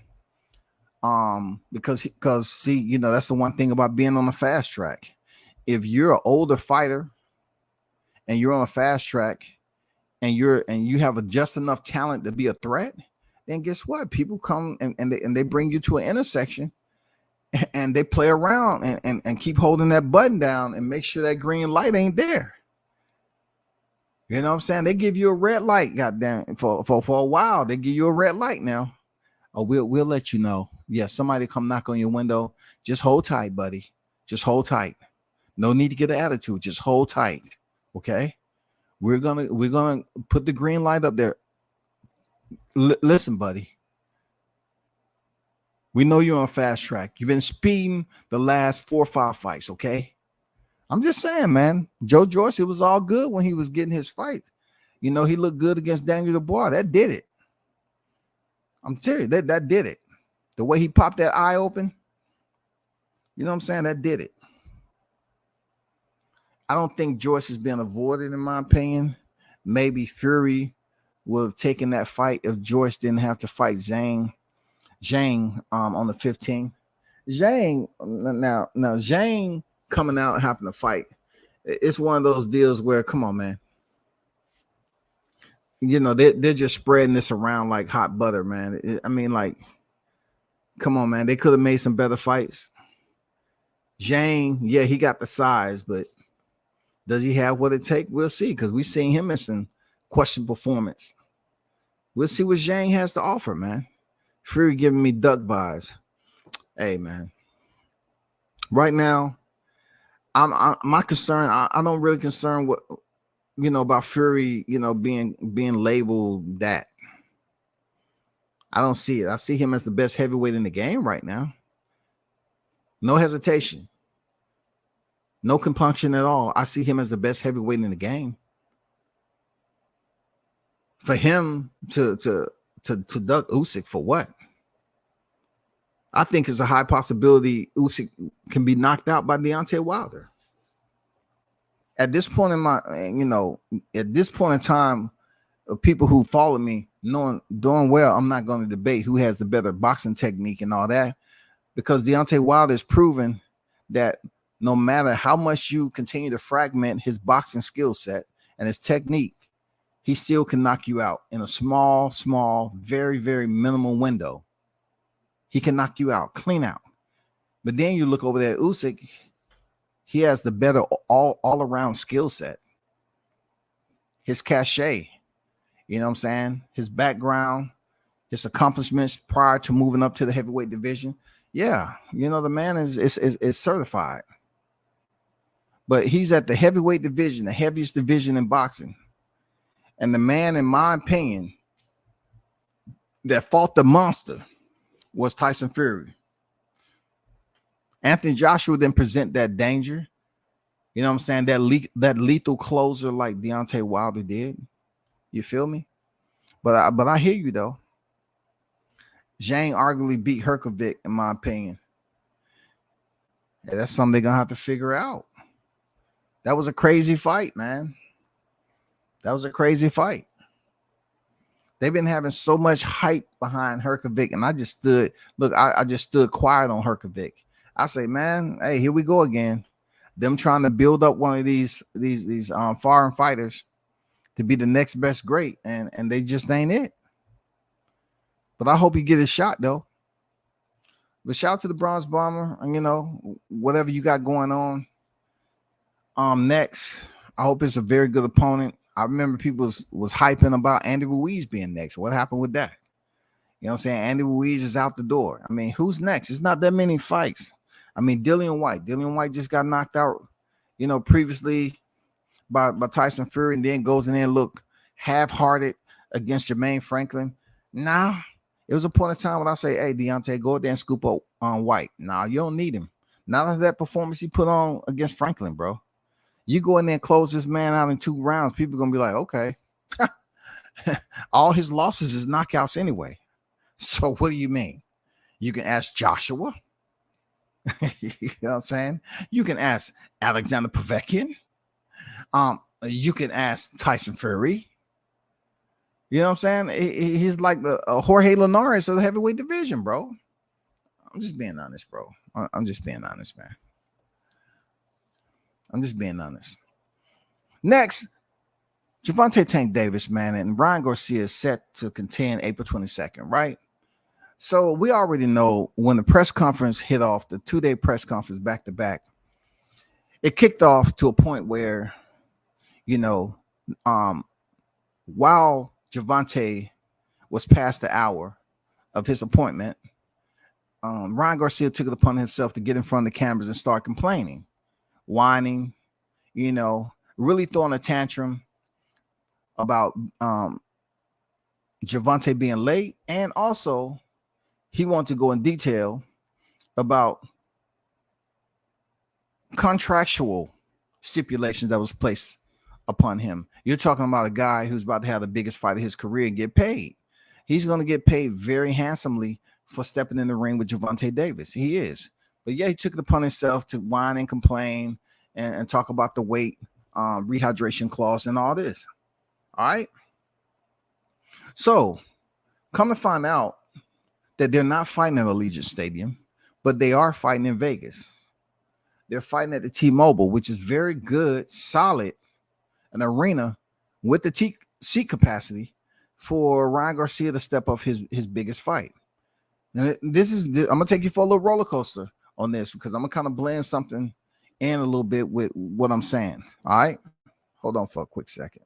Because see, that's the one thing about being on the fast track. If you're an older fighter and you're on a fast track and you have just enough talent to be a threat, then guess what? People come and they bring you to an intersection and they play around and keep holding that button down and make sure that green light ain't there. You know what I'm saying? They give you a red light, goddamn, for a while. They give you a red light now. Oh, we'll let you know. Yeah, somebody come knock on your window. Just hold tight, buddy. Just hold tight. No need to get an attitude. Just hold tight. Okay. We're gonna put the green light up there. Listen, buddy. We know you're on a fast track. You've been speeding the last 4 or 5 fights. Okay. I'm just saying, man. Joe Joyce, it was all good when he was getting his fight. He looked good against Daniel Dubois. That did it. I'm serious. That did it. The way he popped that eye open, you know what I'm saying? That did it. I don't think Joyce is being avoided, in my opinion. Maybe Fury would have taken that fight if Joyce didn't have to fight Zhang on the 15th. Zhang, now Zhang coming out and having to fight. It's one of those deals where, come on, man. They're just spreading this around like hot butter, man. Come on, man. They could have made some better fights. Zhang, yeah, he got the size, but does he have what it takes? We'll see, because we've seen him in some questionable performance. We'll see what Zhang has to offer, man. Fury giving me duck vibes. Hey, man. Right now, my concern. I don't really concern what about Fury. Being labeled that. I don't see it. I see him as the best heavyweight in the game right now. No hesitation. No compunction at all. I see him as the best heavyweight in the game. For him to duck Usyk for what? I think it's a high possibility Usyk can be knocked out by Deontay Wilder. At this point in time, people who follow me doing well, I'm not going to debate who has the better boxing technique and all that, because Deontay Wilder has proven that no matter how much you continue to fragment his boxing skill set and his technique, he still can knock you out in a small, very, very minimal window. He can knock you out, clean out. But then you look over there at Usyk, he has the better all around skill set. His cachet, you know what I'm saying? His background, his accomplishments prior to moving up to the heavyweight division. Yeah, the man is certified. but he's at the heavyweight division, the heaviest division in boxing. And the man, in my opinion, that fought the monster was Tyson Fury. Anthony Joshua didn't present that danger. You know what I'm saying? That lethal closer like Deontay Wilder did. You feel me? But I hear you though. Zhang arguably beat Herkovic, in my opinion. Yeah, that's something they're gonna have to figure out. That was a crazy fight, man. That was a crazy fight. They've been having so much hype behind Herkovic, and I just stood quiet on Herkovic. I say, man, hey, here we go again. Them trying to build up one of these foreign fighters to be the next best great, and they just ain't it. But I hope he get his shot though. But shout out to the Bronze Bomber, and whatever you got going on. Next, I hope it's a very good opponent. I remember people was hyping about Andy Ruiz being next. What happened with that? You know what I'm saying? Andy Ruiz is out the door. I mean, who's next? It's not that many fights. I mean, Dillian White just got knocked out, previously by Tyson Fury, and then goes in there and look half-hearted against Jermaine Franklin. Nah, it was a point in time when I say, hey, Deontay, go out there and scoop up on White. Nah, you don't need him. Not after that performance he put on against Franklin, bro. You go in there and close this man out in 2 rounds, people are going to be like, okay. All his losses is knockouts anyway. So what do you mean? You can ask Joshua. You know what I'm saying? You can ask Alexander Povetkin. You can ask Tyson Fury. You know what I'm saying? He's like the Jorge Linares of the heavyweight division, bro. I'm just being honest, bro. I'm just being honest, man. I'm just being honest. Next, Gervonta Tank Davis, man, and Ryan Garcia is set to contend April 22nd, right? So we already know when the press conference hit off, the 2-day press conference back to back, it kicked off to a point where, while Gervonta was past the hour of his appointment, Ryan Garcia took it upon himself to get in front of the cameras and start complaining, whining, really throwing a tantrum about Gervonta being late, and also he wanted to go in detail about contractual stipulations that was placed upon him. You're talking about a guy who's about to have the biggest fight of his career and get paid. He's going to get paid very handsomely for stepping in the ring with Gervonta Davis. He is. But yeah, he took it upon himself to whine and complain and talk about the weight rehydration clause and all this. All right. So come to find out that they're not fighting at Allegiant Stadium, but they are fighting in Vegas. They're fighting at the T-Mobile, which is very good, solid, an arena with the seat capacity for Ryan Garcia to step up his biggest fight. And I'm gonna take you for a little roller coaster on this because I'm gonna kind of blend something in a little bit with what I'm saying. All right, hold on for a quick second.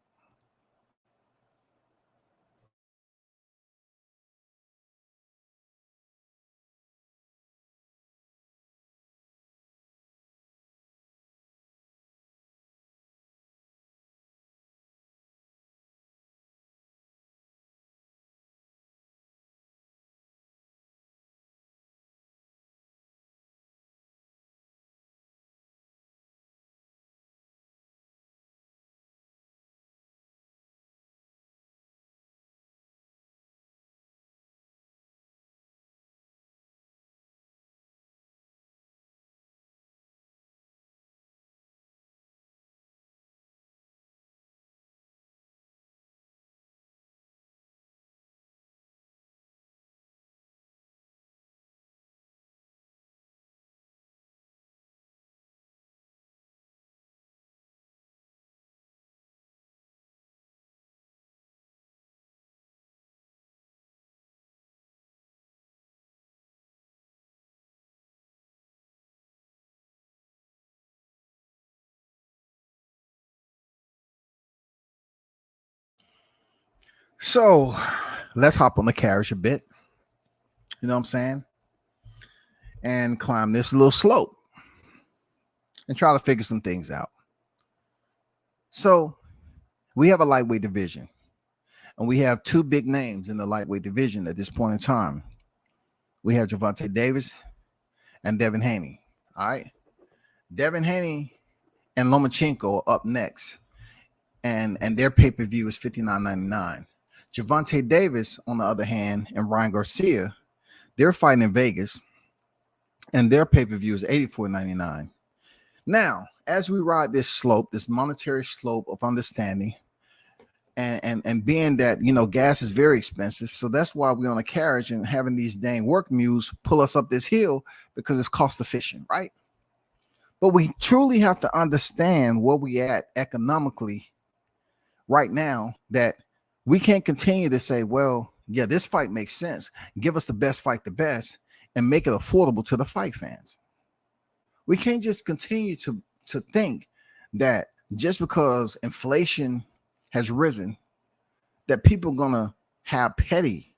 So let's hop on the carriage a bit. You know what I'm saying? And climb this little slope and try to figure some things out. So we have a lightweight division, and we have two big names in the lightweight division at this point in time. We have Gervonta Davis and Devin Haney. All right. Devin Haney and Lomachenko are up next, and their pay-per-view is $59.99. Gervonta Davis, on the other hand, and Ryan Garcia, they're fighting in Vegas, and their pay-per-view is $84.99. Now, as we ride this slope, this monetary slope of understanding, and being that, you know, gas is very expensive, so that's why we're on a carriage and having these dang work mules pull us up this hill, because it's cost efficient, right? But we truly have to understand where we at economically right now, that we can't continue to say, well, yeah, this fight makes sense. Give us the best fight, the best, and make it affordable to the fight fans. We can't just continue to think that just because inflation has risen, that people are gonna have pity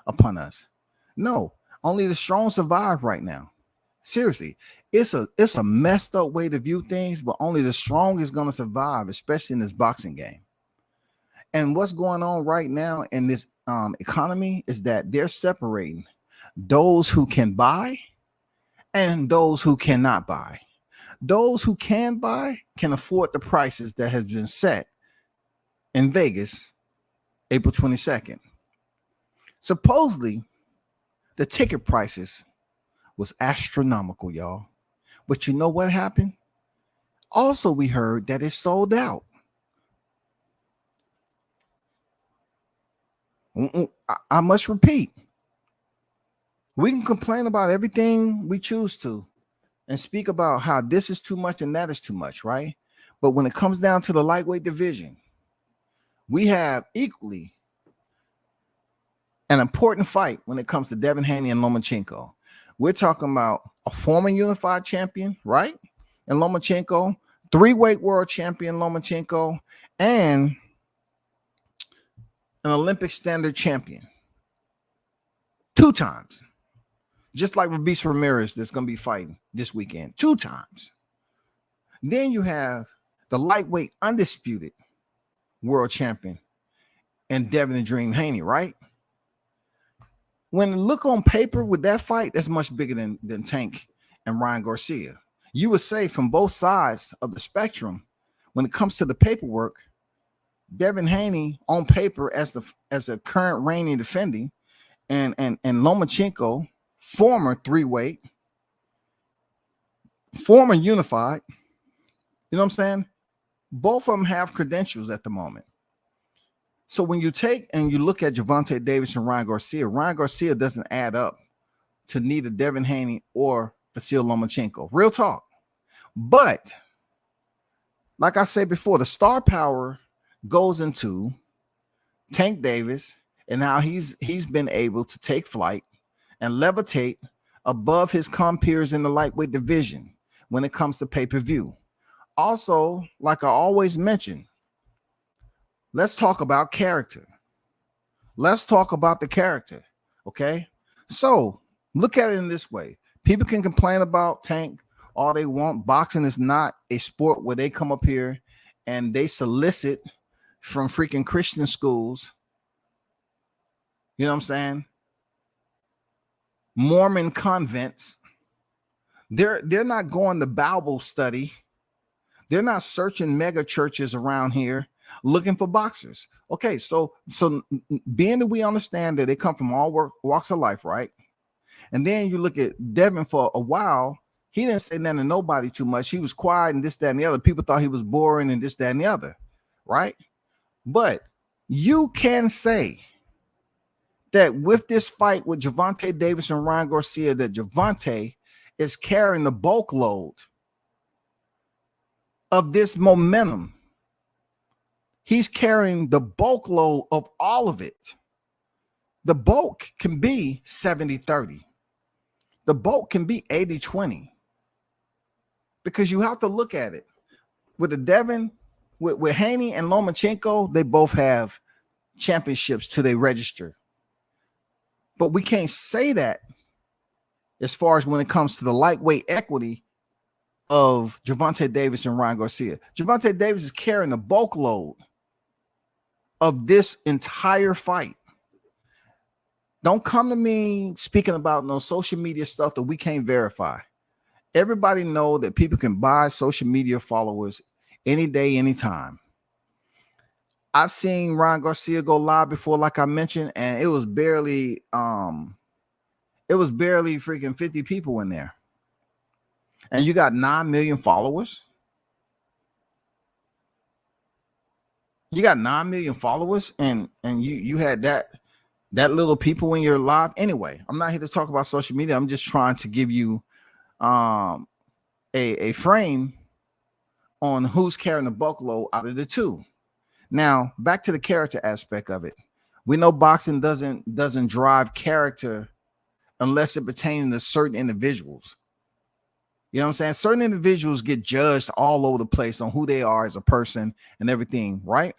upon us. No, only the strong survive right now. Seriously, it's a messed up way to view things, but only the strong is gonna survive, especially in this boxing game. And what's going on right now in this economy is that they're separating those who can buy and those who cannot buy. Those who can buy can afford the prices that has been set in Vegas, April 22nd. Supposedly, the ticket prices was astronomical, y'all. But you know what happened? Also, we heard that it sold out. I must repeat, we can complain about everything we choose to and speak about how this is too much and that is too much, right? But when it comes down to the lightweight division, we have equally an important fight when it comes to Devin Haney and Lomachenko. We're talking about a former unified champion, right? And Lomachenko, three-weight world champion Lomachenko, and an Olympic standard champion 2 times. Just like Rabis Ramirez that's going to be fighting this weekend 2 times. Then you have the lightweight undisputed world champion and Devin the Dream Haney, right? When you look on paper with that fight, that's much bigger than Tank and Ryan Garcia. You would say from both sides of the spectrum, when it comes to the paperwork, Devin Haney on paper as a current reigning defending, and Lomachenko, former 3-weight, former unified, you know what I'm saying? Both of them have credentials at the moment. So when you take and you look at Gervonta Davis and Ryan Garcia doesn't add up to neither Devin Haney or Vasyl Lomachenko. Real talk. But like I said before, the star power goes into Tank Davis and how he's been able to take flight and levitate above his compeers in the lightweight division when it comes to pay-per-view. Also, like I always mention, let's talk about character. Let's talk about the character, okay? So look at it in this way. People can complain about Tank all they want. Boxing is not a sport where they come up here and they solicit from freaking Christian schools. You know what I'm saying? Mormon convents. They're not going to Bible study. They're not searching mega churches around here looking for boxers. Okay, so being that we understand that they come from all walks of life, right? And then you look at Devin for a while, he didn't say nothing to nobody too much. He was quiet and this, that, and the other. People thought he was boring and this, that, and the other, right? But you can say that with this fight with Gervonta Davis and Ryan Garcia, that Gervonta is carrying the bulk load of this momentum. He's carrying the bulk load of all of it. The bulk can be 70-30. The bulk can be 80-20. Because you have to look at it. With the Devin, with Haney and Lomachenko, they both have championships to their register. But we can't say that as far as when it comes to the lightweight equity of Gervonta Davis and Ryan Garcia. Gervonta Davis is carrying the bulk load of this entire fight. Don't come to me speaking about no social media stuff that we can't verify. Everybody know that people can buy social media followers any day, anytime. I've seen Ryan Garcia go live before, like I mentioned, and it was barely freaking 50 people in there. And you got 9 million followers. You got 9 million followers, and you had that little people in your live. Anyway, I'm not here to talk about social media. I'm just trying to give you a frame on who's carrying the bulk load out of the two. Now, back to the character aspect of it. We know boxing doesn't drive character unless it pertains to certain individuals. You know what I'm saying? Certain individuals get judged all over the place on who they are as a person and everything, right?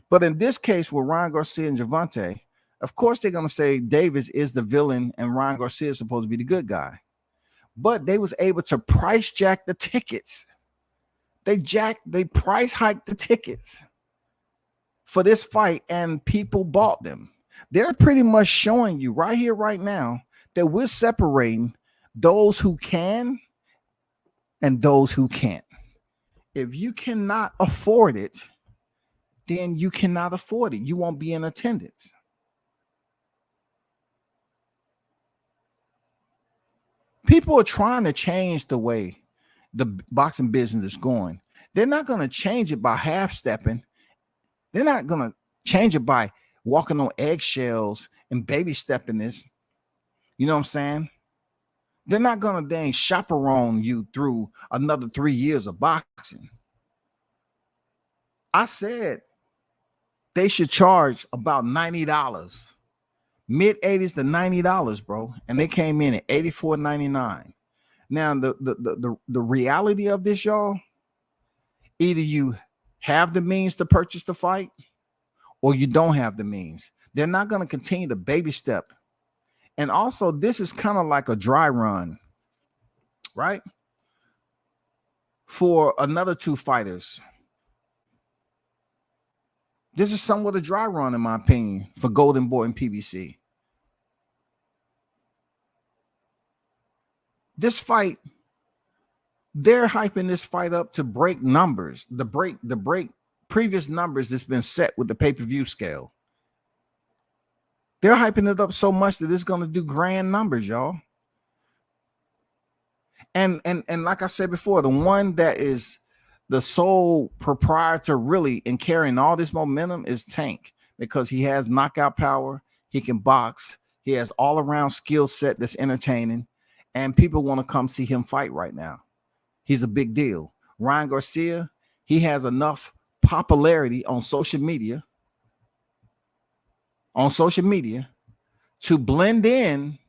But in this case with Ryan Garcia and Gervonta, of course they're going to say Davis is the villain and Ryan Garcia is supposed to be the good guy. But they was able to price jack the tickets. They price hiked the tickets for this fight, and people bought them. They're pretty much showing you right here, right now, that we're separating those who can and those who can't. If you cannot afford it, then you cannot afford it. You won't be in attendance. People are trying to change the way the boxing business is going. They're not going to change it by half-stepping. They're not going to change it by walking on eggshells and baby stepping this. You know what I'm saying? They're not going to dang chaperone you through another 3 years of boxing. I said they should charge about $90, mid-80s to $90, bro. And they came in at $84.99. Now, the reality of this, y'all, either you have the means to purchase the fight or you don't have the means. They're not going to continue to baby step. And also, this is kind of like a dry run, right? For another two fighters. This is somewhat a dry run, in my opinion, for Golden Boy and PBC. This fight, they're hyping this fight up to break numbers, the break previous numbers that's been set with the pay-per-view scale. They're hyping it up so much that it's going to do grand numbers, y'all. And like I said before, the one that is the sole proprietor really in carrying all this momentum is Tank, because he has knockout power. He can box. He has all around skill set that's entertaining, and people want to come see him fight right now. He's a big deal. Ryan Garcia, he has enough popularity on social media to blend in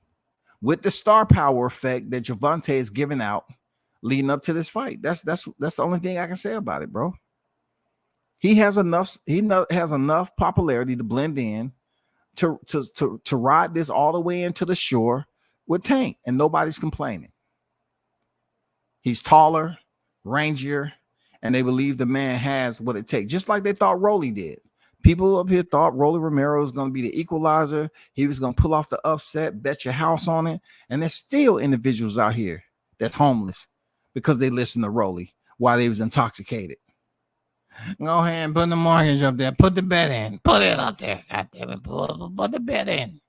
with the star power effect that Gervonta is giving out leading up to this fight. That's the only thing I can say about it, bro. He has enough popularity to blend in to ride this all the way into the shore with Tank, and nobody's complaining. He's taller, rangier, and they believe the man has what it takes, just like they thought Rolly did. People up here thought Rolly Romero was going to be the equalizer. He was going to pull off the upset, bet your house on it. And there's still individuals out here that's homeless because they listened to Rolly while they was intoxicated. Go ahead and put the mortgage up there. Put the bet in. Put it up there. God damn it. Put the bet in.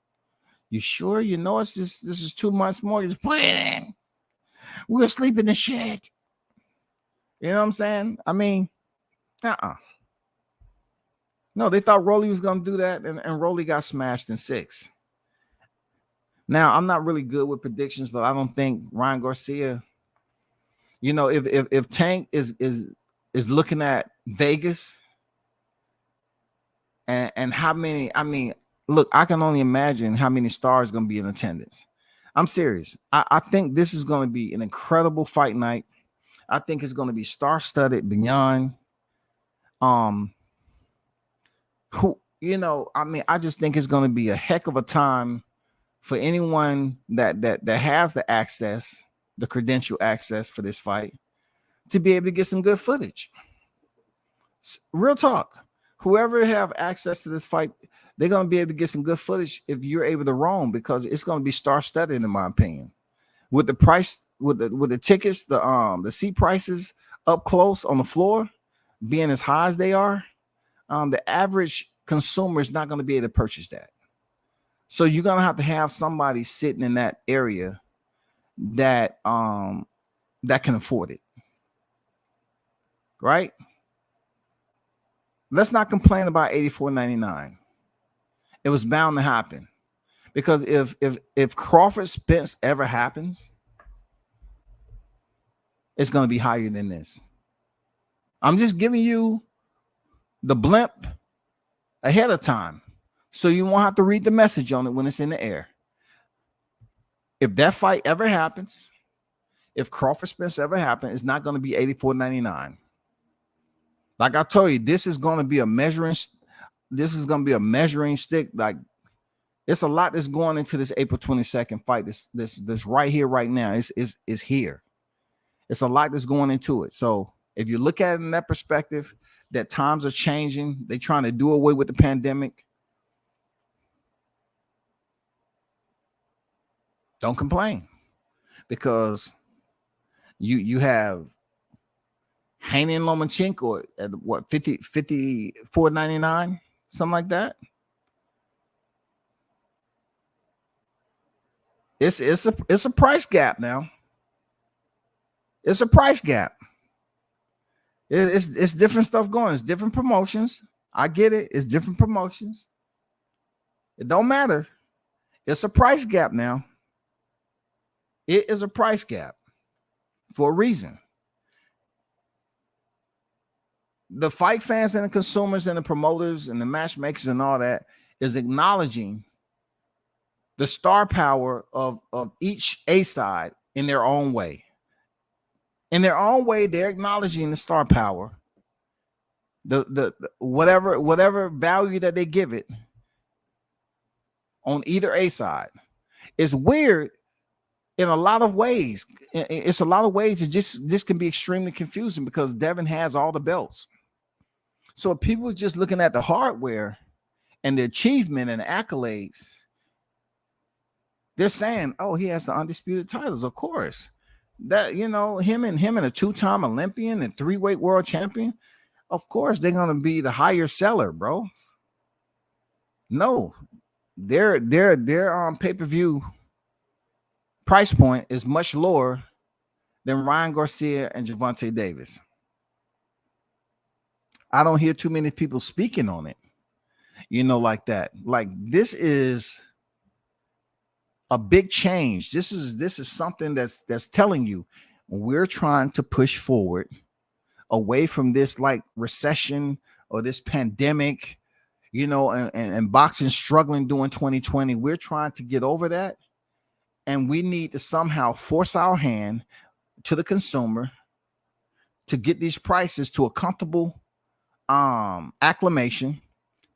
You sure? You know this is 2 months mortgage. Put it in. We'll sleep in the shed. You know what I'm saying? I mean, No, they thought Rolly was going to do that, and Rolly got smashed in 6. Now, I'm not really good with predictions, but I don't think Ryan Garcia, you know, if Tank is looking at Vegas and how many, I mean, look, I can only imagine how many stars going to be in attendance. I'm serious. I think this is going to be an incredible fight night. I think it's going to be star-studded beyond. I just think it's going to be a heck of a time for anyone that has the access, the credential access for this fight. to be able to get some good footage. Real talk. Whoever have access to this fight, they're going to be able to get some good footage if you're able to roam, because it's going to be star-studded, in my opinion. With the price, with the tickets, the seat prices up close on the floor being as high as they are, the average consumer is not going to be able to purchase that. So you're going to have somebody sitting in that area that can afford it. Right? Let's not complain about $84.99. It was bound to happen, because if Crawford Spence ever happens, it's going to be higher than this. I'm just giving you the blimp ahead of time, so you won't have to read the message on it when it's in the air. If that fight ever happens, if Crawford Spence ever happens, it's not going to be $84.99. Like I told you, this is going to be a measuring. This is going to be a measuring stick. Like, it's a lot that's going into this April 22nd fight. This right here, right now, is here. It's a lot that's going into it. So if you look at it in that perspective, that times are changing, they're trying to do away with the pandemic. Don't complain, because you have Haney and Lomachenko at what, 54.99, something like that. It's a price gap now. It's a price gap. It's different stuff going. It's different promotions. I get it. It's different promotions. It don't matter. It's a price gap now. It is a price gap for a reason. The fight fans and the consumers and the promoters and the matchmakers and all that is acknowledging the star power of each A side in their own way. In their own way, they're acknowledging the star power, the whatever value that they give it on either A side. It's weird in a lot of ways. It's a lot of ways. This can be extremely confusing, because Devin has all the belts. So if people are just looking at the hardware and the achievement and the accolades, they're saying, "Oh, he has the undisputed titles." Of course, that, you know, him and a two-time Olympian and three-weight world champion. Of course, they're gonna be the higher seller, bro. No, their pay-per-view price point is much lower than Ryan Garcia and Gervonta Davis. I don't hear too many people speaking on it, you know, like that. Like, this is a big change. This is something that's telling you we're trying to push forward away from this like recession or this pandemic, you know, and boxing struggling during 2020. We're trying to get over that, and we need to somehow force our hand to the consumer to get these prices to a comfortable acclamation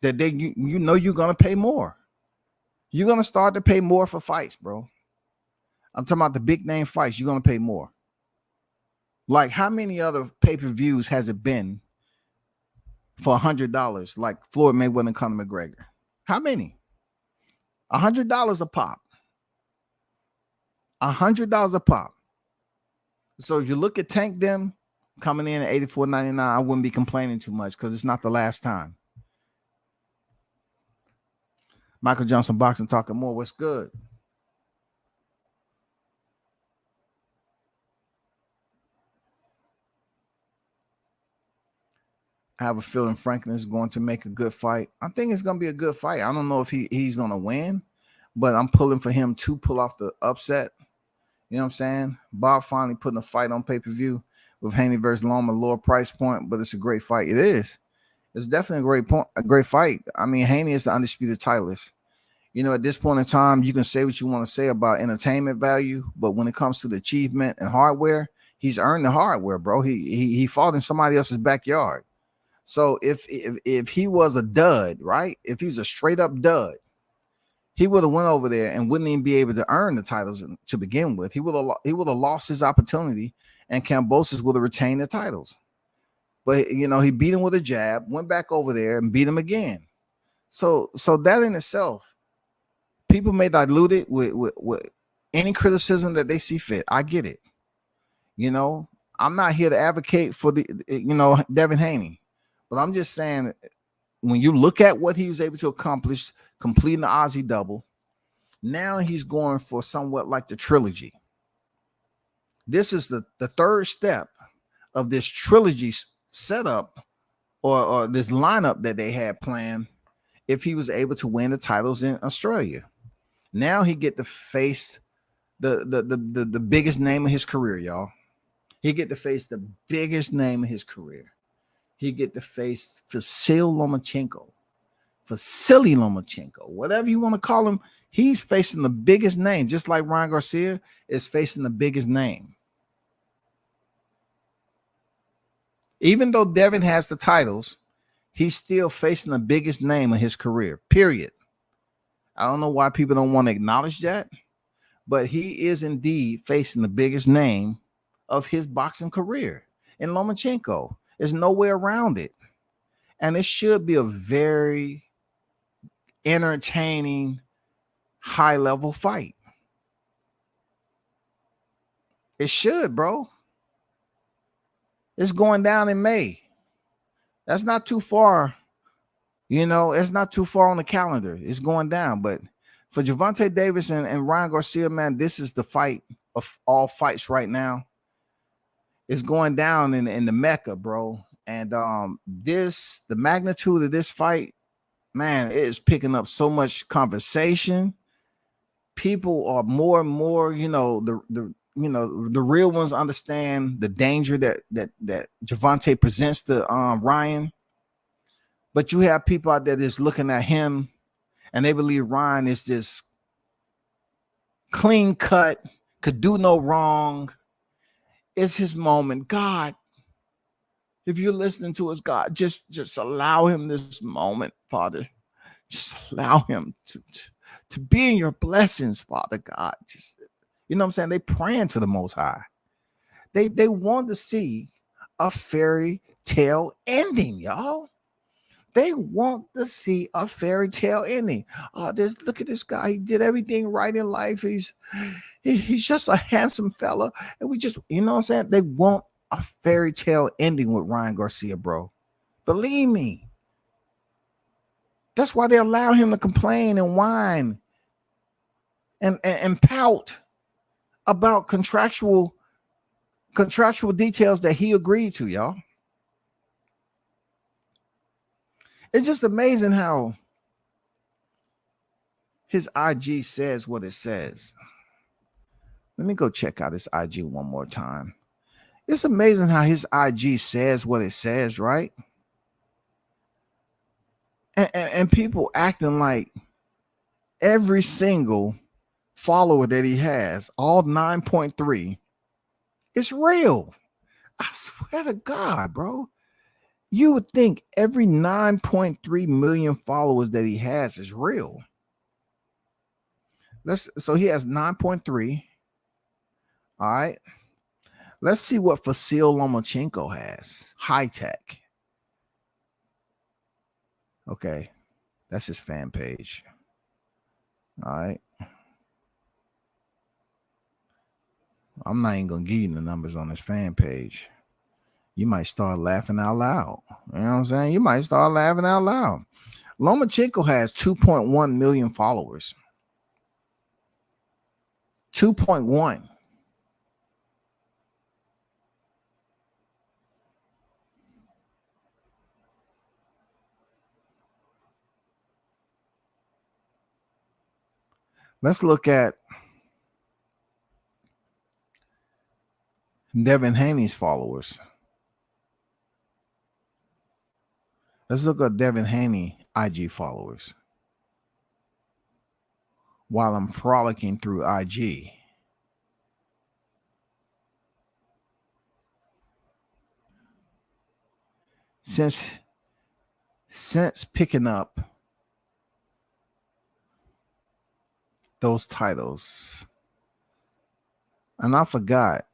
that you know you're gonna pay more. You're gonna start to pay more for fights, bro. I'm talking about the big name fights. You're gonna pay more. Like, how many other pay-per-views has it been for $100, like Floyd Mayweather and Conor McGregor? How many? $100 a pop. $100 a pop. So if you look at Tank them coming in at $84.99, I wouldn't be complaining too much, because it's not the last time. Michael Johnson Boxing talking more. What's good? I have a feeling Franklin is going to make a good fight. I think it's going to be a good fight. I don't know if he's going to win, but I'm pulling for him to pull off the upset. You know what I'm saying? Bob finally putting a fight on pay-per-view with Haney versus Loma, lower price point, but it's a great fight. It is. It's definitely a great fight. I mean, Haney is the undisputed titleist. You know, at this point in time, you can say what you want to say about entertainment value, but when it comes to the achievement and hardware, he's earned the hardware, bro. He fought in somebody else's backyard. So if he was a dud, right? If he's a straight up dud, he would have went over there and wouldn't even be able to earn the titles to begin with. He would have lost his opportunity, and Kambosos would have retained the titles. But he beat him with a jab, went back over there and beat him again. So that in itself, people may dilute it with any criticism that they see fit. I get it. I'm not here to advocate for Devin Haney, but I'm just saying, when you look at what he was able to accomplish, completing the Aussie double, now he's going for somewhat like the trilogy. This is the third step of this trilogy setup or this lineup that they had planned if he was able to win the titles in Australia. Now he get to face the biggest name of his career, y'all. He get to face the biggest name of his career. He get to face Vasily Lomachenko, whatever you want to call him. He's facing the biggest name, just like Ryan Garcia is facing the biggest name. Even though Devin has the titles, he's still facing the biggest name of his career, period. I don't know why people don't want to acknowledge that, but he is indeed facing the biggest name of his boxing career in Lomachenko. There's no way around it. And it should be a very entertaining, high-level fight. It should, bro. It's going down in May. That's not too far. It's not too far on the calendar. It's going down. But for Gervonta Davis and Ryan Garcia, man, this is the fight of all fights right now. It's going down in the Mecca, bro. And the magnitude of this fight, man, it is picking up so much conversation. People are more and more, the real ones understand the danger that Gervonta presents to Ryan. But you have people out there that's looking at him and they believe Ryan is this clean cut, could do no wrong. It's his moment. God, if you're listening to us, God, just allow him this moment, Father. Just allow him to be in your blessings, Father God. Just, what I'm saying? They praying to the Most High. They want to see a fairy tale ending, y'all. They want to see a fairy tale ending. Look at this guy. He did everything right in life. He's just a handsome fella. And we just, what I'm saying? They want a fairy tale ending with Ryan Garcia, bro. Believe me. That's why they allow him to complain and whine and pout about contractual details that he agreed to, y'all. It's just amazing how his IG says what it says. Let me go check out his IG one more time. It's amazing how his IG says what it says, right? And people acting like every single follower that he has, all 9.3, is real. I swear to God, bro. You would think every 9.3 million followers that he has is real. So he has 9.3. All right. Let's see what Vasily Lomachenko has. High tech. Okay. That's his fan page. All right. I'm not even going to give you the numbers on his fan page. You might start laughing out loud. You know what I'm saying? You might start laughing out loud. Lomachenko has 2.1 million followers. 2.1. Let's look at Devin Haney's followers. Let's look at Devin Haney IG followers while I'm frolicking through IG. Since picking up those titles. And I forgot.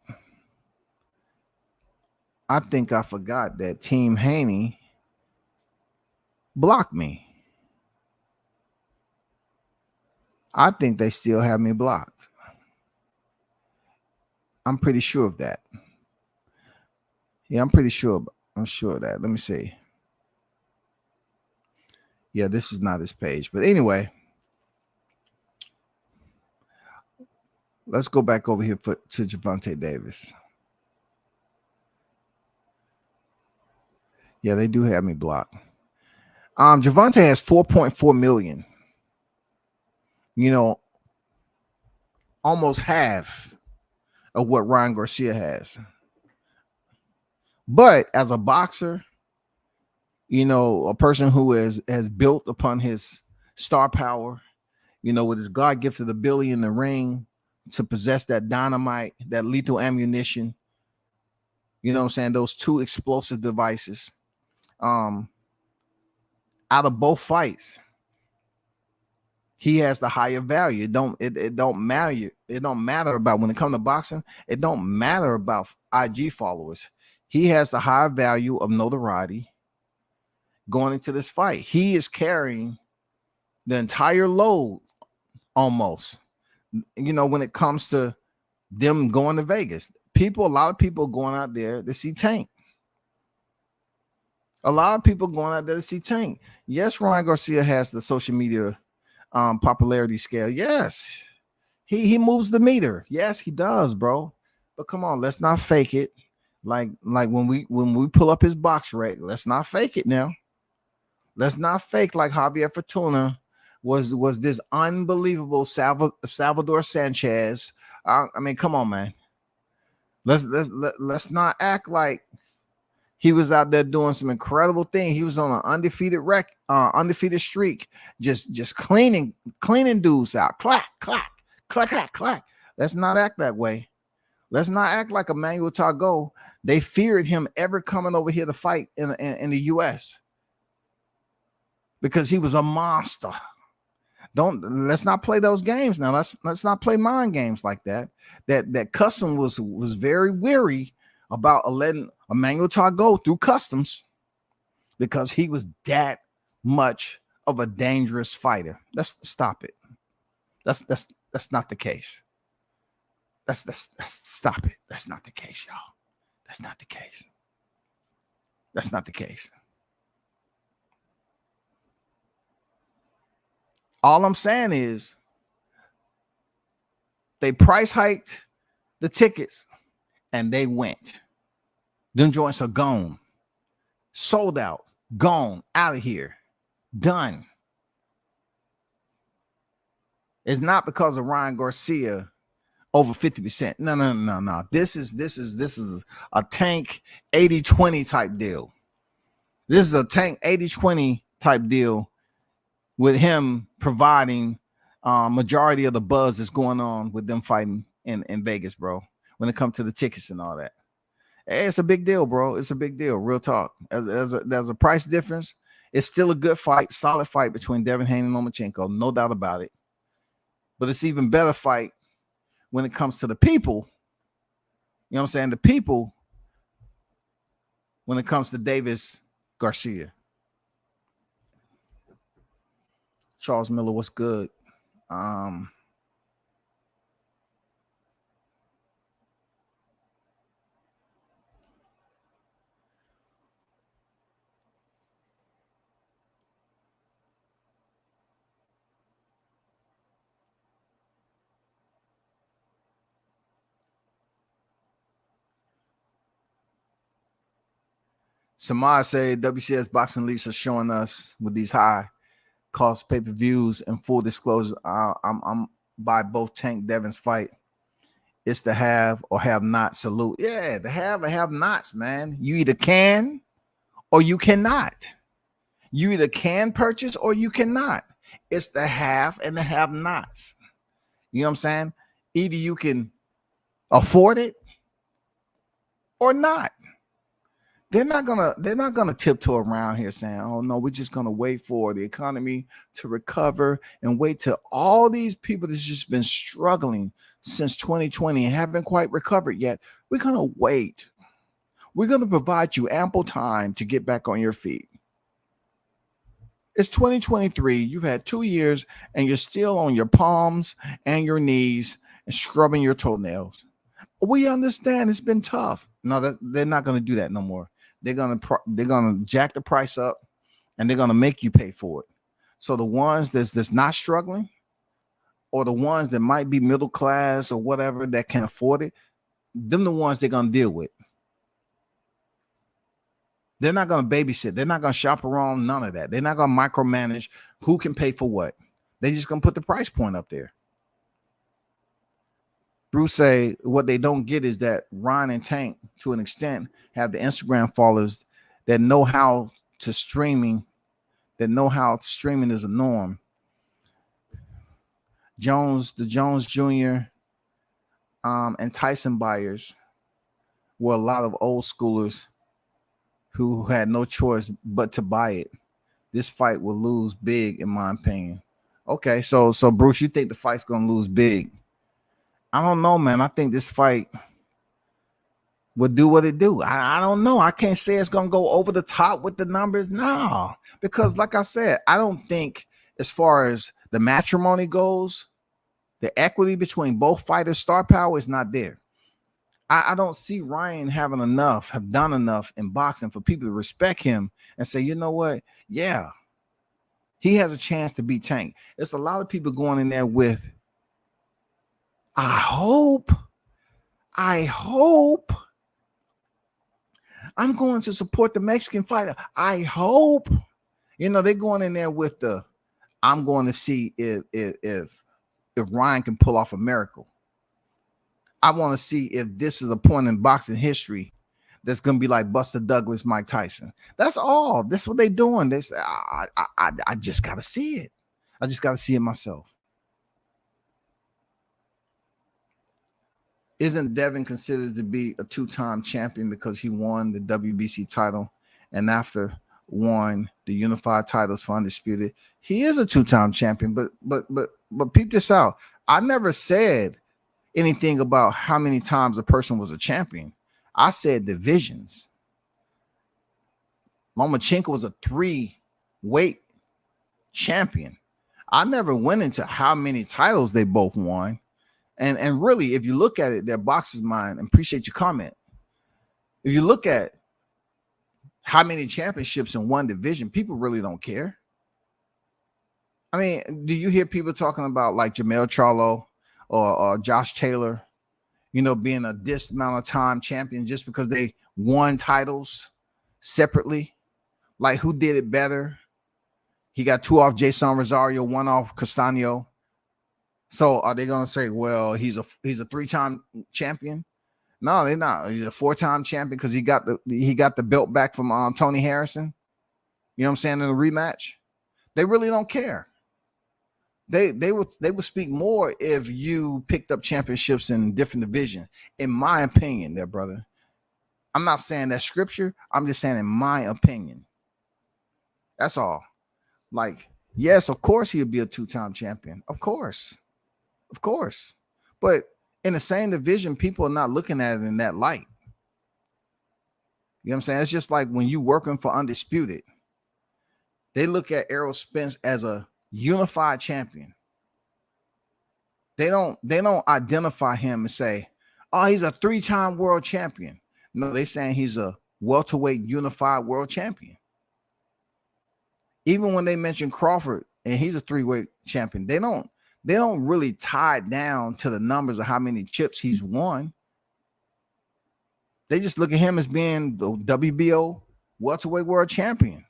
I think I forgot that Team Haney blocked me. I think they still have me blocked. I'm pretty sure of that. Yeah, I'm pretty sure. I'm sure of that. Let me see. Yeah, this is not his page. But anyway, let's go back over here to Gervonta Davis. Yeah, they do have me blocked. Gervonta has 4.4 million. You know, almost half of what Ryan Garcia has. But as a boxer, you know, a person who has built upon his star power, you know, with his God-gifted ability in the ring to possess that dynamite, that lethal ammunition, you know what I'm saying, those two explosive devices. Out of both fights, he has the higher value. It don't matter. It don't matter about when it comes to boxing. It don't matter about IG followers. He has the higher value of notoriety going into this fight. He is carrying the entire load almost. You know, when it comes to them going to Vegas, a lot of people going out there to see Tank. A lot of people going out there to see Tank. Yes, Ryan Garcia has the social media popularity scale. Yes, he moves the meter. Yes, he does, bro. But come on, let's not fake it. Like when we pull up his box rate, let's not fake it now. Let's not fake like Javier Fortuna was this unbelievable Salvador Sanchez. I mean, come on, man. Let's not act like he was out there doing some incredible thing. He was on an undefeated streak, just cleaning dudes out. Clack, clack, clack, clack, clack. Let's not act that way. Let's not act like Emmanuel Targo. They feared him ever coming over here to fight in the U.S. because he was a monster. Let's not play those games now. Let's not play mind games like that. That Custom was very weary about letting Emmanuel Targo through customs because he was that much of a dangerous fighter. Let's stop it. That's not the case. That's stop it. That's not the case, y'all. That's not the case. That's not the case. All I'm saying is they price hiked the tickets and they went. Them joints are gone. Sold out. Gone. Out of here. Done. It's not because of Ryan Garcia over 50%. No. This is a Tank 80-20 type deal. This is a Tank 80-20 type deal with him providing majority of the buzz that's going on with them fighting in Vegas, bro, when it comes to the tickets and all that. Hey, it's a big deal, bro. It's a big deal. Real talk. There's a price difference. It's still a good fight, solid fight between Devin Haney and Lomachenko, no doubt about it. But it's even better fight when it comes to the people. You know what I'm saying? The people when it comes to Davis Garcia. Charles Miller, what's good? Samad said WCS boxing leagues are showing us with these high cost pay-per-views and full disclosure. I'm by both Tank Devin's fight. It's the have or have not salute. Yeah, the have or have nots, man. You either can or you cannot. You either can purchase or you cannot. It's the have and the have nots. You know what I'm saying? Either you can afford it or not. They're not gonna tiptoe around here saying, "Oh no, we're just gonna wait for the economy to recover and wait till all these people that's just been struggling since 2020 and haven't quite recovered yet. We're gonna wait. We're gonna provide you ample time to get back on your feet." It's 2023. You've had 2 years and you're still on your palms and your knees and scrubbing your toenails. We understand it's been tough. No, they're not going to do that no more. They're gonna jack the price up and they're gonna make you pay for it. So the ones that's not struggling, or the ones that might be middle class or whatever that can afford it, them the ones they're gonna deal with. They're not gonna babysit. They're not gonna shop around. None of that. They're not gonna micromanage who can pay for what. They're just gonna put the price point up there. Bruce say what they don't get is that Ryan and Tank, to an extent, have the Instagram followers that know how to streaming, streaming is a norm. The Jones Jr. And Tyson buyers were a lot of old schoolers who had no choice but to buy it. This fight will lose big, in my opinion. Okay, so Bruce, you think the fight's gonna lose big? I don't know, man. I think this fight will do what it do. I don't know. I can't say it's going to go over the top with the numbers. No, because like I said, I don't think as far as the matrimony goes, the equity between both fighters' star power is not there. I don't see Ryan have done enough in boxing for people to respect him and say, you know what? Yeah, he has a chance to beat Tank. It's a lot of people going in there with, I hope I'm going to support the Mexican fighter. I hope, they're going in there with I'm going to see if Ryan can pull off a miracle. I want to see if this is a point in boxing history that's going to be like Buster Douglas, Mike Tyson. That's all. That's what they're doing. They say, I just got to see it. I just got to see it myself. Isn't Devin considered to be a two-time champion because he won the WBC title and after won the unified titles for Undisputed? He is a two-time champion, but peep this out. I never said anything about how many times a person was a champion. I said divisions. Lomachenko was a 3-weight champion. I never went into how many titles they both won. And really, if you look at it, their boxer's mind, and appreciate your comment. If you look at how many championships in one division, people really don't care. I mean, do you hear people talking about like Jamel Charlo or Josh Taylor, being a this amount of time champion just because they won titles separately? Like, who did it better? He got 2 off Jason Rosario, 1 off Castaño. So are they going to say, well, he's a 3-time champion? No, they're not. He's a 4-time champion because he got the belt back from Tony Harrison. You know what I'm saying? In a rematch. They really don't care. They would speak more if you picked up championships in different divisions. In my opinion, there, brother. I'm not saying that's scripture. I'm just saying in my opinion. That's all. Like, yes, of course he would be a 2-time champion. Of course. But in the same division, people are not looking at it in that light. You know what I'm saying? It's just like when you working for Undisputed, they look at Errol Spence as a unified champion. They don't identify him and say, oh, he's a 3-time world champion. No, they're saying he's a welterweight unified world champion. Even when they mention Crawford and he's a 3-weight champion, they don't really tie it down to the numbers of how many chips he's won. They just look at him as being the WBO welterweight world champion.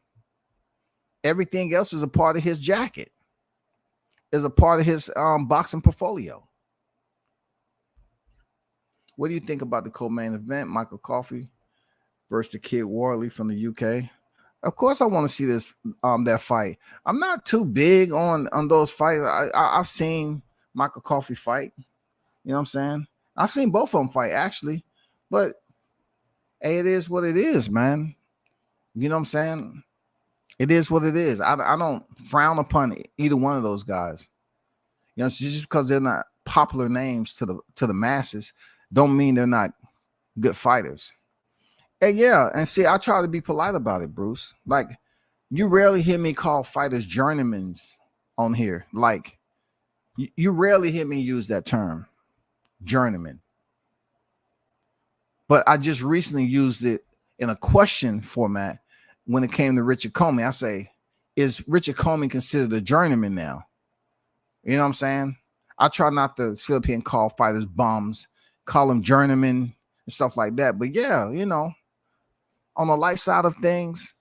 Everything else is a part of his jacket, is a part of his boxing portfolio. What do you think about the co-main event? Michael Coffey versus the Kid Warley from the UK. Of course, I want to see this that fight. I'm not too big on those fights. I've seen Michael Coffey fight. You know what I'm saying? I've seen both of them fight, actually. But Hey, it is what it is, man. You know what I'm saying? It is what it is. I don't frown upon either one of those guys. You know, just because they're not popular names to the masses, don't mean they're not good fighters. And yeah, and see, I try to be polite about it, Bruce. Like, you rarely hear me call fighters journeymen on here. Like, you rarely hear me use that term, journeyman. But I just recently used it in a question format when it came to Richard Comey. I say, is Richard Comey considered a journeyman now? You know what I'm saying? I try not to sit up here and call fighters bums, call them journeymen and stuff like that. But yeah, you know, on the light side of things,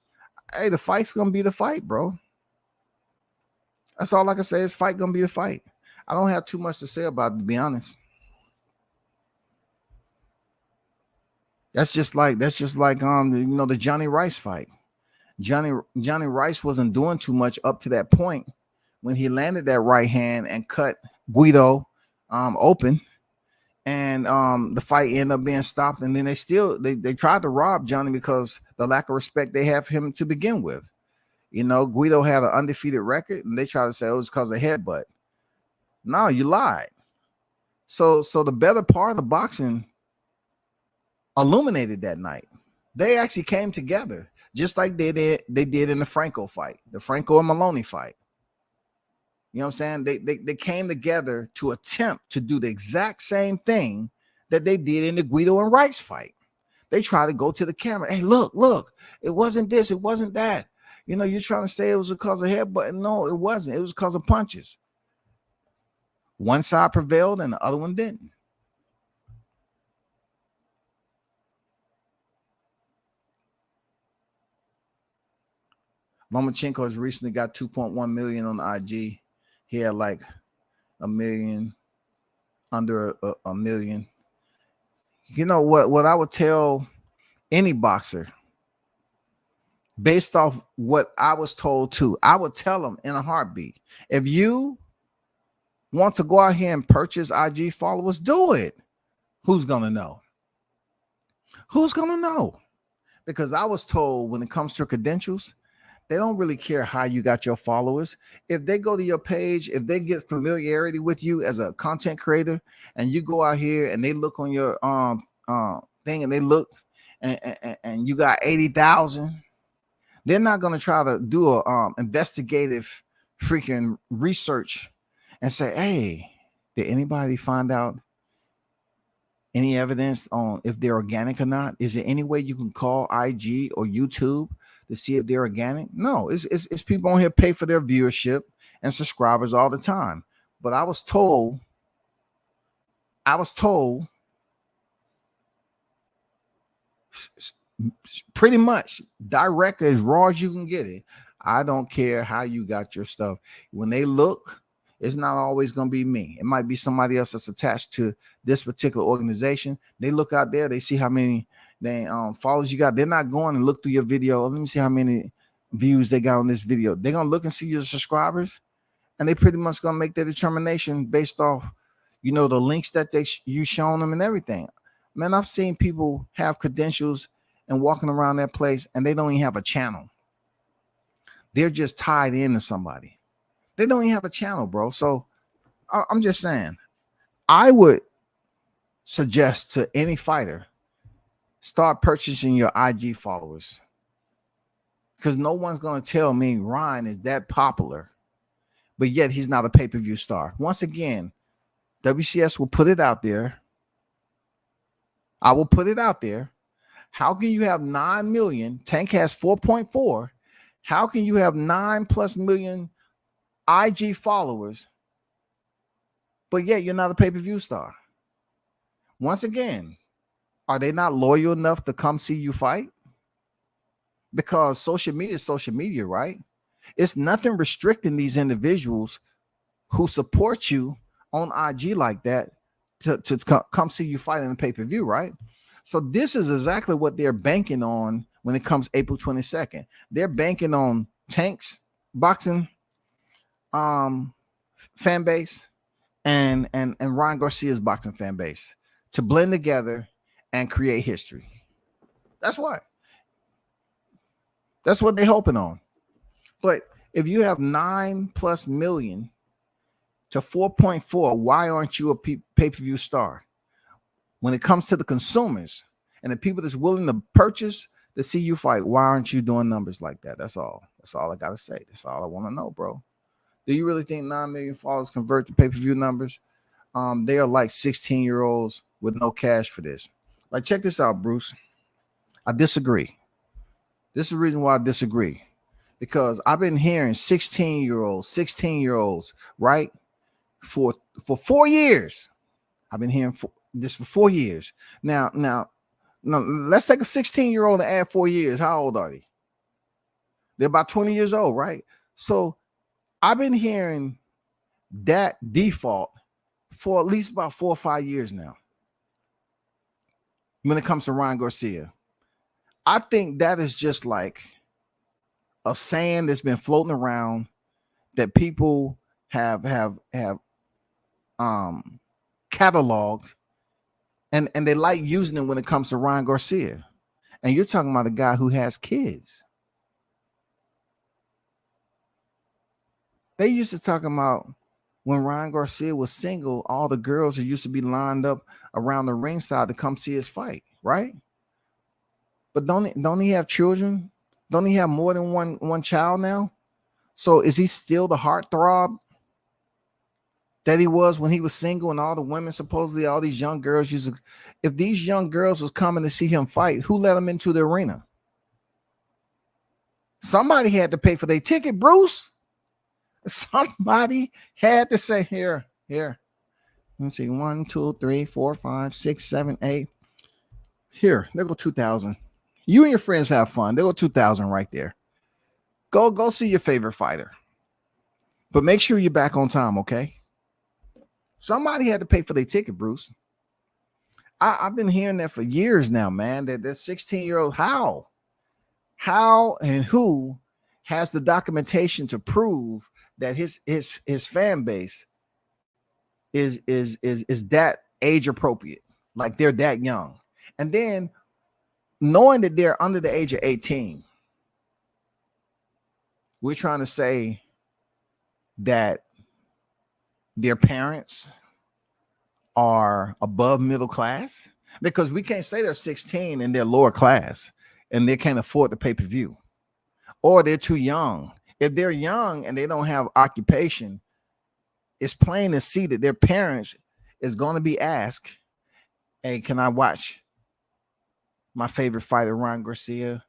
hey, the fight's gonna be the fight, bro. That's all I can say is fight gonna be the fight. I don't have too much to say about it, to be honest. That's just like the Johnny Rice fight. Johnny Rice wasn't doing too much up to that point when he landed that right hand and cut Guido open, and the fight ended up being stopped. And then they tried to rob Johnny because the lack of respect they have for him to begin with. You know, Guido had an undefeated record, and they tried to say it was because of headbutt. No, you lied. So the better part of the boxing illuminated that night. They actually came together, just like they did in the Franco fight, the Franco and Maloney fight. You know what I'm saying? They came together to attempt to do the exact same thing that they did in the Guido and Rice fight. They try to go to the camera. Hey, look, it wasn't this, it wasn't that. You know, you're trying to say it was because of headbutt. No, it wasn't. It was because of punches. One side prevailed and the other one didn't. Lomachenko has recently got 2.1 million on the IG. He had like a million, under a million. You know what I would tell any boxer, based off what I was told too, I would tell them in a heartbeat, if you want to go out here and purchase IG followers, do it. Who's gonna know? Who's gonna know? Because I was told when it comes to credentials, they don't really care how you got your followers. If they go to your page, if they get familiarity with you as a content creator, and you go out here and they look on your thing and they look and you got 80,000, they're not gonna try to do a investigative freaking research and say, hey, did anybody find out any evidence on if they're organic or not? Is there any way you can call IG or YouTube to see if they're organic? No, it's people on here pay for their viewership and subscribers all the time. But I was told pretty much direct as raw as you can get it. I don't care how you got your stuff. When they look, it's not always going to be me. It might be somebody else that's attached to this particular organization. They look out there, they see how many followers you got. They're not going and look through your video. Let me see how many views they got on this video. They're going to look and see your subscribers, and they pretty much going to make their determination based off, you know, the links that you shown them and everything. Man, I've seen people have credentials and walking around that place, and they don't even have a channel. They're just tied into somebody. They don't even have a channel, bro. So I'm just saying, I would suggest to any fighter, start purchasing your IG followers, because no one's going to tell me Ryan is that popular, but yet he's not a pay-per-view star. Once again, WCS will put it out there. I will put it out there. How can you have 9 million? Tank has 4.4. How can you have 9+ million IG followers, but yet you're not a pay-per-view star? Once again, are they not loyal enough to come see you fight? Because social media is social media, right? It's nothing restricting these individuals who support you on IG like that to come see you fight in the pay-per-view, right? So this is exactly what they're banking on when it comes April 22nd. They're banking on Tank's boxing fan base and Ryan Garcia's boxing fan base to blend together and create history. That's what. That's what they're hoping on. But if you have 9+ million to 4.4, why aren't you a pay-per-view star? When it comes to the consumers and the people that's willing to purchase to see you fight, why aren't you doing numbers like that? That's all. That's all I gotta say. That's all I want to know, bro. Do you really think 9 million followers convert to pay-per-view numbers? They are like 16-year-olds with no cash for this. Like, check this out, Bruce. I disagree. This is the reason why I disagree. Because I've been hearing 16-year-olds, right? For 4 years. I've been hearing this for 4 years. Now, let's take a 16-year-old and add 4 years. How old are they? They're about 20 years old, right? So I've been hearing that default for at least about 4 or 5 years now. When it comes to Ryan Garcia, I think that is just like a saying that's been floating around that people have cataloged, and they like using it when it comes to Ryan Garcia. And you're talking about a guy who has kids. They used to talk about when Ryan Garcia was single, all the girls who used to be lined up around the ringside to come see his fight, right? But don't he have children? Don't he have more than one child now? So is he still the heartthrob that he was when he was single, and all the women, supposedly all these young girls used to, if these young girls was coming to see him fight, who let them into the arena? Somebody had to pay for their ticket, Bruce. Somebody had to say, here. Let's see, 1, 2, 3, 4, 5, 6, 7, 8. Here, there go 2,000. You and your friends have fun. There go 2,000 right there. Go see your favorite fighter. But make sure you're back on time, okay? Somebody had to pay for their ticket, Bruce. I've been hearing that for years now, man. That 16-year-old, how and who has the documentation to prove that his fan base is that age appropriate, like they're that young, and then knowing that they're under the age of 18, we're trying to say that their parents are above middle class, because we can't say they're 16 and they're lower class and they can't afford the pay-per-view, or they're too young. If they're young and they don't have occupation, it's plain to see that their parents is going to be asked, hey, can I watch my favorite fighter, Ryan Garcia?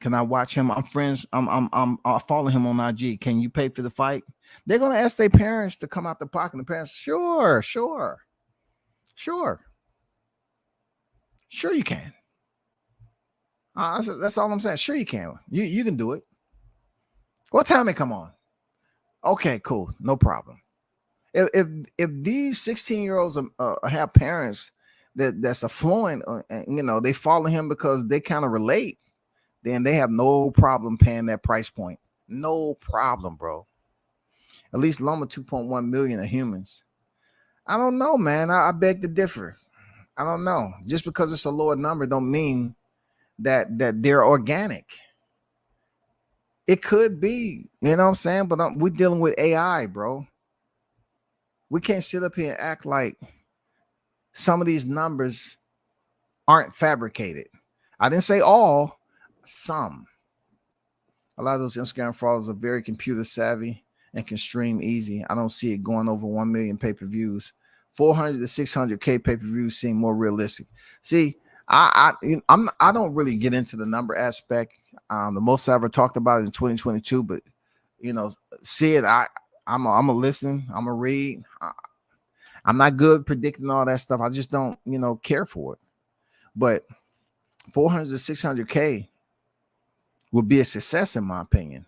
Can I watch him? I'm friends. I'm following him on IG. Can you pay for the fight? They're going to ask their parents to come out the pocket. And the parents, sure you can. That's all I'm saying. Sure you can. You can do it. What time it come on? Okay, cool. No problem. If these 16-year-olds have parents that's affluent, they follow him because they kind of relate, then they have no problem paying that price point. No problem, bro. At least Loma 2.1 million of humans. I don't know, man. I beg to differ. I don't know. Just because it's a lower number don't mean that they're organic. It could be, you know what I'm saying? But we're dealing with AI, bro. We can't sit up here and act like some of these numbers aren't fabricated. I didn't say all, some. A lot of those Instagram followers are very computer savvy and can stream easy. I don't see it going over 1 million pay-per-views. 400 to 600K pay-per-views seem more realistic. See, I don't really get into the number aspect. The most I ever talked about is in 2022, but see it. I'm a listen. I'm a read. I'm not good predicting all that stuff. I just don't, care for it. But 400 to 600K would be a success in my opinion,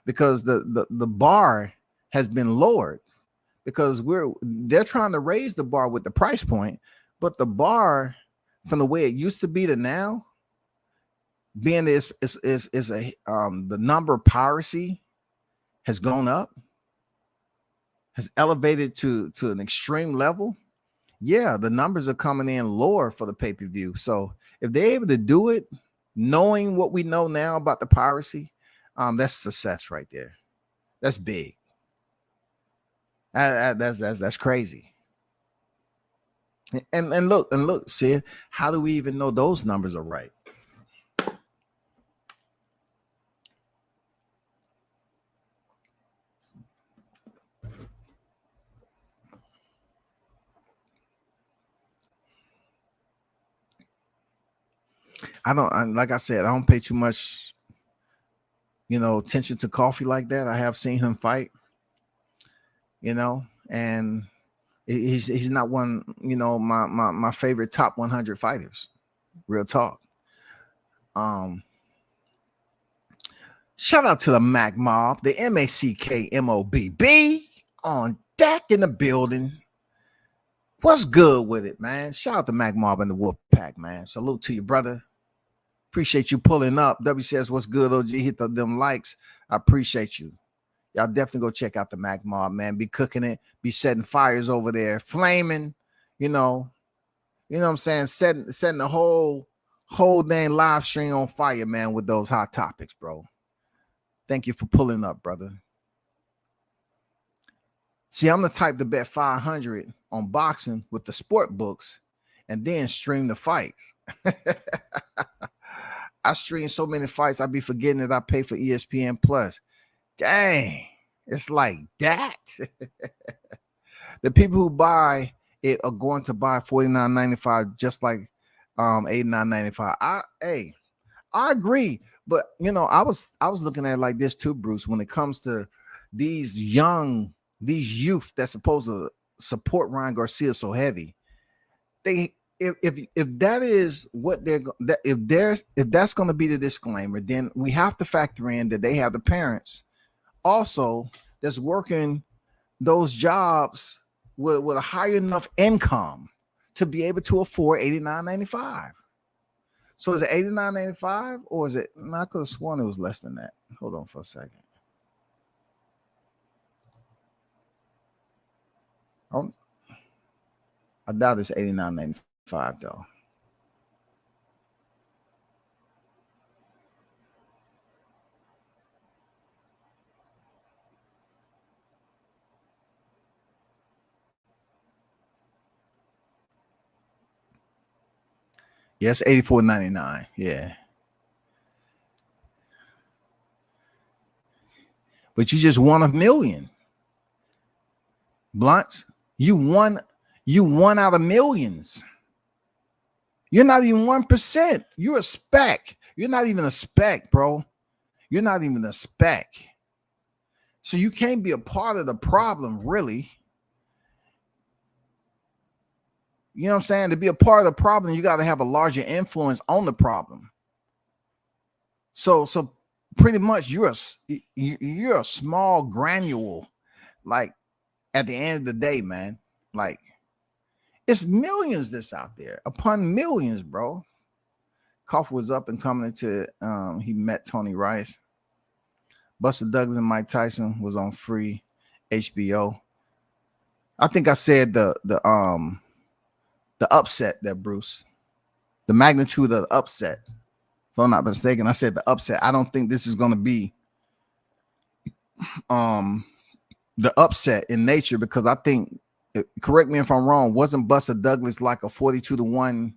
because the bar has been lowered, because they're trying to raise the bar with the price point, but the bar from the way it used to be to now, being this is the number of piracy has gone up, has elevated to an extreme level. yeah, the numbers are coming in lower for the pay-per-view. So if they're able to do it, knowing what we know now about the piracy, that's success right there. That's big. That's crazy. And look, Sid, how do we even know those numbers are right? Like I said, I don't pay too much, attention to coffee like that. I have seen him fight, and he's not one, my favorite top 100 fighters. Real talk. Shout out to the Mac Mob, the MACKMOBB on deck in the building. What's good with it, man? Shout out to Mac Mob and the Wolf Pack, man. Salute to you, brother. Appreciate you pulling up. W says, what's good, OG? Hit them likes. I appreciate you. Y'all definitely go check out the Mac Mob, man. Be cooking it. Be setting fires over there. Flaming, you know what I'm saying? Setting the whole dang live stream on fire, man, with those hot topics, bro. Thank you for pulling up, brother. See, I'm the type to bet 500 on boxing with the sport books and then stream the fights. I stream so many fights, I be forgetting that I pay for ESPN Plus. Dang, it's like that. The people who buy it are going to buy $49.95, just like $89.95. I agree, but I was looking at it like this too, Bruce. When it comes to these youth that's supposed to support Ryan Garcia so heavy, if that is what if that's going to be the disclaimer, then we have to factor in that they have the parents also that's working those jobs with a high enough income to be able to afford $89.95. So is it $89.95 or is it? I could have sworn it was less than that. Hold on for a second. I doubt it's $89.95 though. Yes, $84.99. Yeah. But you just won $1 million. Blunts, you won out of millions. You're not even 1%. You're a spec. You're not even a spec, bro. You're not even a spec. So you can't be a part of the problem, really. You know what I'm saying? To be a part of the problem, you got to have a larger influence on the problem. So pretty much you're a small granule, like at the end of the day, man. Like it's millions that's out there upon millions, bro. Koff was up and coming into he met Tony Rice. Buster Douglas and Mike Tyson was on free HBO. I think I said the upset there, Bruce. The magnitude of the upset. If I'm not mistaken, I said the upset. I don't think this is going to be the upset in nature, because I think, correct me if I'm wrong, wasn't Buster Douglas like a 42-1,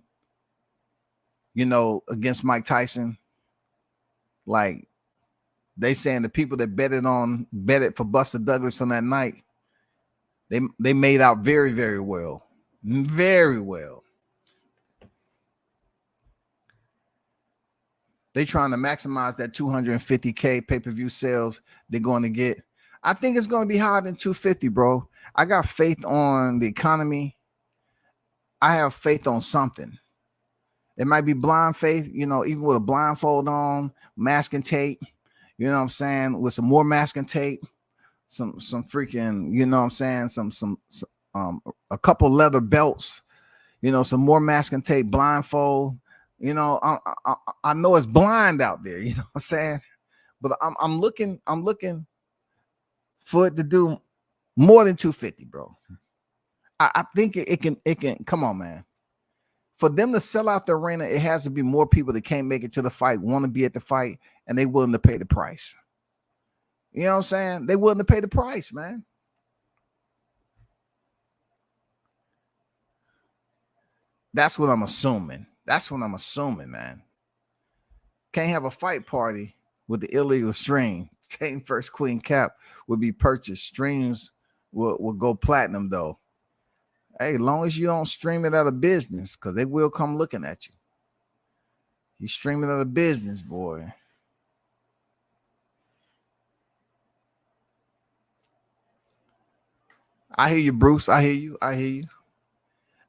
against Mike Tyson? Like they saying the people that betted for Buster Douglas on that night, they made out very, very well. Very well. They trying to maximize that 250K pay-per-view sales they're going to get. I think it's going to be higher than 250, bro. I got faith on the economy. I have faith on something. It might be blind faith, even with a blindfold on, masking tape, you know what I'm saying, with some more masking tape, some freaking, you know what I'm saying, some a couple leather belts, some more masking tape, blindfold. I know it's blind out there, you know what I'm saying? But I'm looking for it to do more than 250, bro. I think it can come on, man. For them to sell out the arena, it has to be more people that can't make it to the fight, want to be at the fight, and they willing to pay the price. You know what I'm saying? They willing to pay the price, man. That's what I'm assuming. Man. Can't have a fight party with the illegal stream. Same first queen cap would be purchased. Streams will go platinum though. Hey, as long as you don't stream it out of business, because they will come looking at you. You stream it out of business, boy. I hear you, Bruce. I hear you.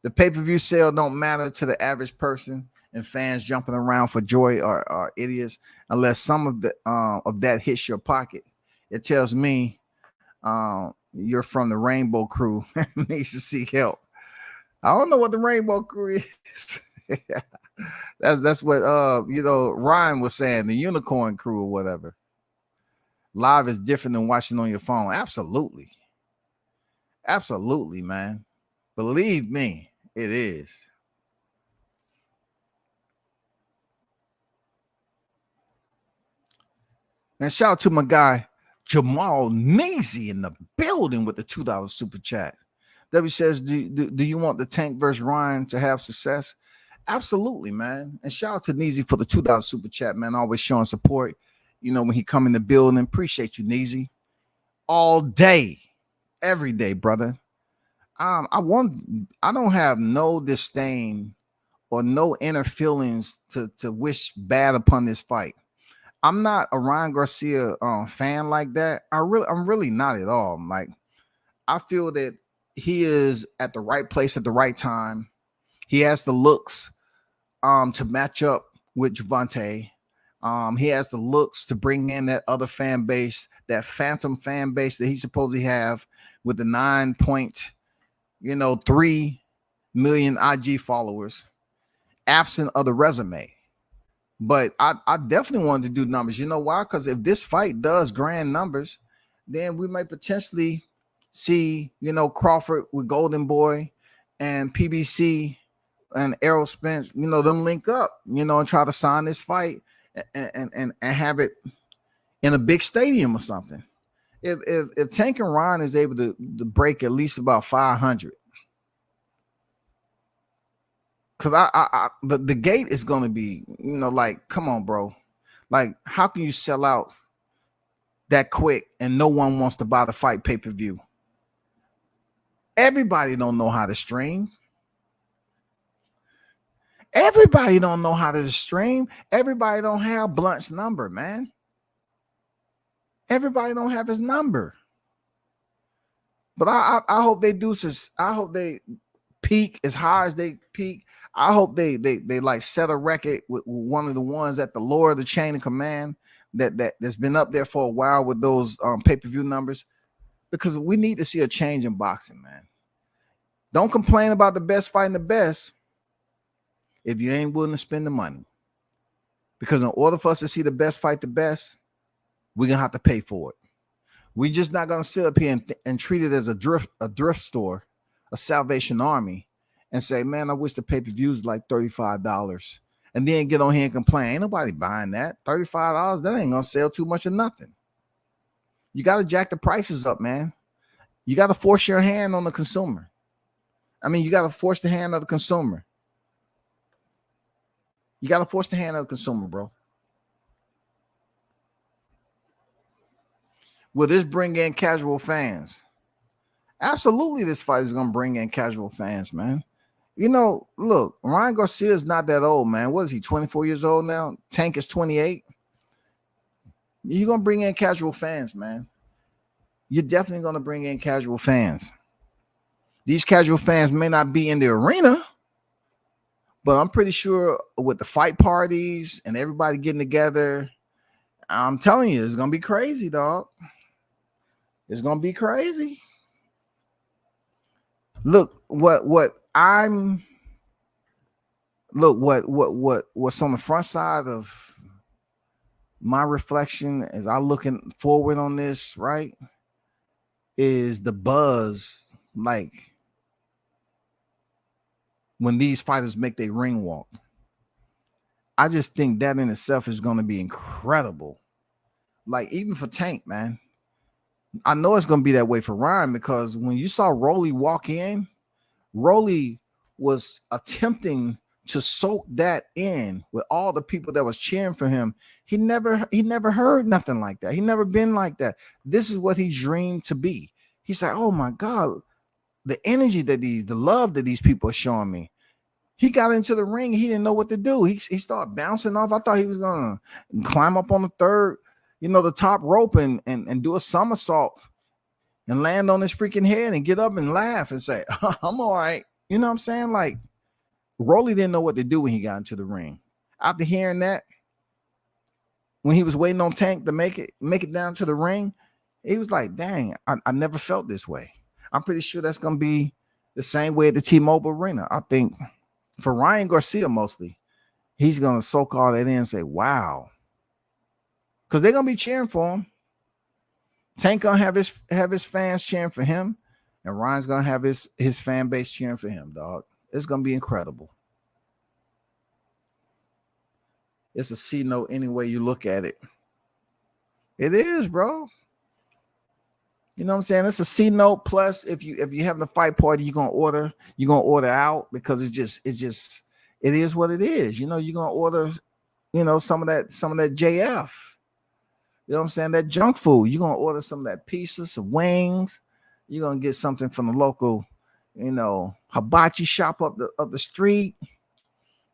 The pay-per-view sale don't matter to the average person, and fans jumping around for joy are idiots unless some of that hits your pocket. It tells me you're from the Rainbow Crew and needs to seek help. I don't know what the Rainbow Crew is. that's what Ryan was saying, the Unicorn Crew or whatever. Live is different than watching on your phone. Absolutely, man. Believe me, it is. And shout out to my guy Jamal Nazy in the building with the $2 super chat. Debbie says, do you want the Tank versus Ryan to have success? Absolutely, man. And shout out to Neezy for the $2 super chat, man. Always showing support. You know, when he come in the building, appreciate you, Neezy. All day, every day, brother. I don't have no disdain or no inner feelings to wish bad upon this fight. I'm not a Ryan Garcia fan like that. I'm really not at all. Like, I feel that he is at the right place at the right time. He has the looks to match up with Gervonta. He has the looks to bring in that other fan base, that phantom fan base that he's supposedly have with the 9.3 million IG followers, absent of the resume. But I definitely wanted to do numbers. You know why? Because if this fight does grand numbers, then we might potentially see, Crawford with Golden Boy and PBC and Errol Spence, them link up, and try to sign this fight and have it in a big stadium or something. If Tank and Ryan is able to break at least about 500, because the gate is going to be, like, come on, bro. Like, how can you sell out that quick and no one wants to buy the fight pay-per-view? Everybody don't know how to stream. Everybody don't know how to stream. Everybody don't have Blunt's number, man. Everybody don't have his number. But I hope they do. I hope they peak as high as they peak. I hope they like set a record with one of the ones at the lower of the chain of command that's been up there for a while with those pay-per-view numbers, because we need to see a change in boxing, man. Don't complain about the best fighting the best if you ain't willing to spend the money. Because in order for us to see the best fight the best, we're gonna have to pay for it. We're just not gonna sit up here and treat it as a thrift store, a Salvation Army, and say, man, I wish the pay-per-views like $35, and then get on here and complain. Ain't nobody buying that. $35, that ain't gonna sell too much of nothing. You got to jack the prices up, man. You got to force your hand on the consumer. I mean, you got to force the hand of the consumer. You got to force the hand of the consumer, bro. Will this bring in casual fans? Absolutely, this fight is going to bring in casual fans, man. Look, Ryan Garcia is not that old, man. What is he, 24 years old now? Tank is 28. You're going to bring in casual fans, man. You're definitely going to bring in casual fans. These casual fans may not be in the arena, but I'm pretty sure with the fight parties and everybody getting together, I'm telling you, it's going to be crazy, dog. It's going to be crazy. Look, what's on the front side of my reflection as I looking forward on this, right, is the buzz. Like, when these fighters make their ring walk. I just think that in itself is going to be incredible. Like, even for Tank, man. I know it's going to be that way for Ryan, because when you saw Rolly walk in, Rolly was attempting to soak that in with all the people that was cheering for him. He never heard nothing like that. He never been like that. This is what he dreamed to be. He's like, oh my God, the energy that the love that these people are showing me. He got into the ring. He didn't know what to do. He started bouncing off. I thought he was going to climb up on the third, the top rope and do a somersault and land on his freaking head and get up and laugh and say, I'm all right. You know what I'm saying? Like, Rolly didn't know what to do when he got into the ring. After hearing that, when he was waiting on Tank to make it down to the ring, he was like, dang, I never felt this way. I'm pretty sure that's going to be the same way at the T-Mobile Arena. I think for Ryan Garcia mostly, he's going to soak all that in and say, wow. Because they're going to be cheering for him. Tank going to have his fans cheering for him, and Ryan's going to have his fan base cheering for him, dog. It's going to be incredible. It's a C note any way you look at it. It is, bro. You know what I'm saying? It's a C note. Plus, if you having a fight party, you're gonna order out, because it is what it is. You're gonna order, some of that JF. You know what I'm saying? That junk food. You're gonna order some of that pizza, some wings. You're gonna get something from the local, hibachi shop up the street.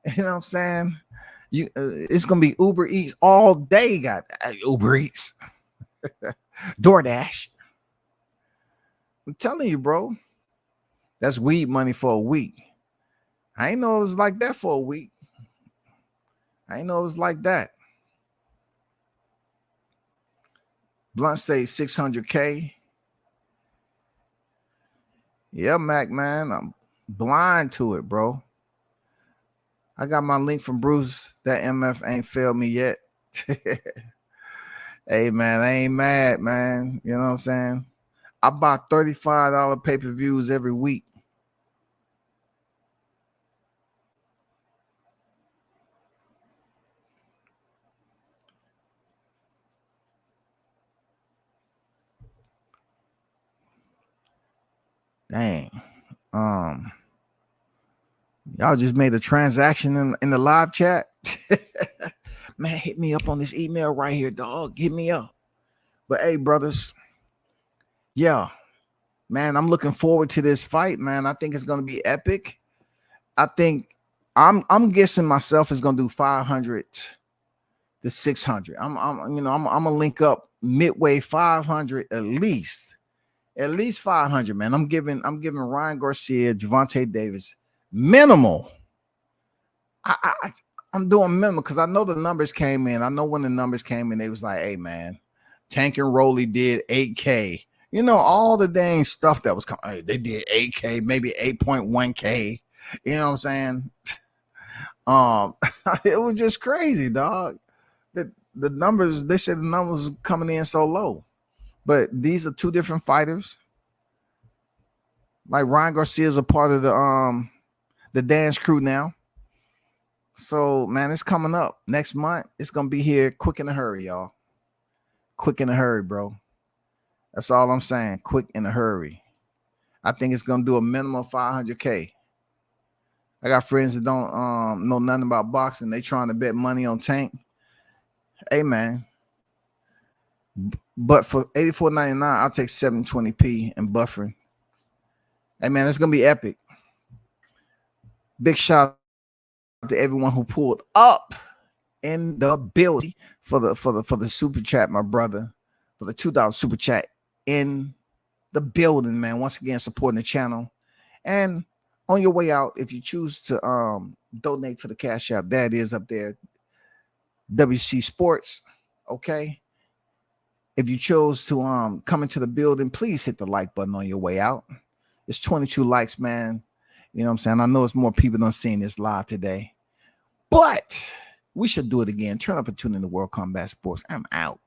You know what I'm saying? It's gonna be Uber Eats all day. Got Uber Eats, DoorDash. I'm telling you, bro, that's weed money for a week. I ain't know it was like that for a week. I ain't know it was like that. Blunt say 600K. Yeah, Mac, man, I'm blind to it, bro. I got my link from Bruce. That MF ain't failed me yet. Hey, man, I ain't mad, man. You know what I'm saying? I buy $35 pay-per-views every week. Dang. Y'all just made a transaction in the live chat. Man, hit me up on this email right here, dog. Hit me up. But hey, brothers. Yeah, man, I'm looking forward to this fight, man. I think it's gonna be epic. I think I'm guessing myself is gonna do 500 to 600. I'm gonna link up midway 500 at least 500, man. I'm giving Ryan Garcia, Gervonta Davis minimal. I'm doing minimal because I know the numbers came in. I know when the numbers came in, they was like, hey, man, Tank and Rolly did 8K. All the dang stuff that was coming. Hey, they did 8K, maybe 8.1K. You know what I'm saying? It was just crazy, dog. The numbers, they said the numbers coming in so low. But these are two different fighters. Like Ryan Garcia is a part of the dance crew now. So, man, it's coming up next month. It's gonna be here quick in a hurry, y'all. Quick in a hurry, bro. That's all I'm saying. Quick in a hurry. I think it's gonna do a minimum of 500K. I got friends that don't know nothing about boxing. They trying to bet money on Tank. Hey, man. But for $84.99, I'll take 720p and buffering. Hey, man, it's gonna be epic. Big shout out to everyone who pulled up in the building for the super chat, my brother, for the $2 super chat in the building, man. Once again, supporting the channel. And on your way out, if you choose to donate to the Cash App, that is up there, WC Sports. Okay. If you chose to come into the building, please hit the like button on your way out. It's 22 likes, man. You know what I'm saying? I know it's more people done seen this live today, but we should do it again. Turn up and tune in to World Combat Sports. I'm out.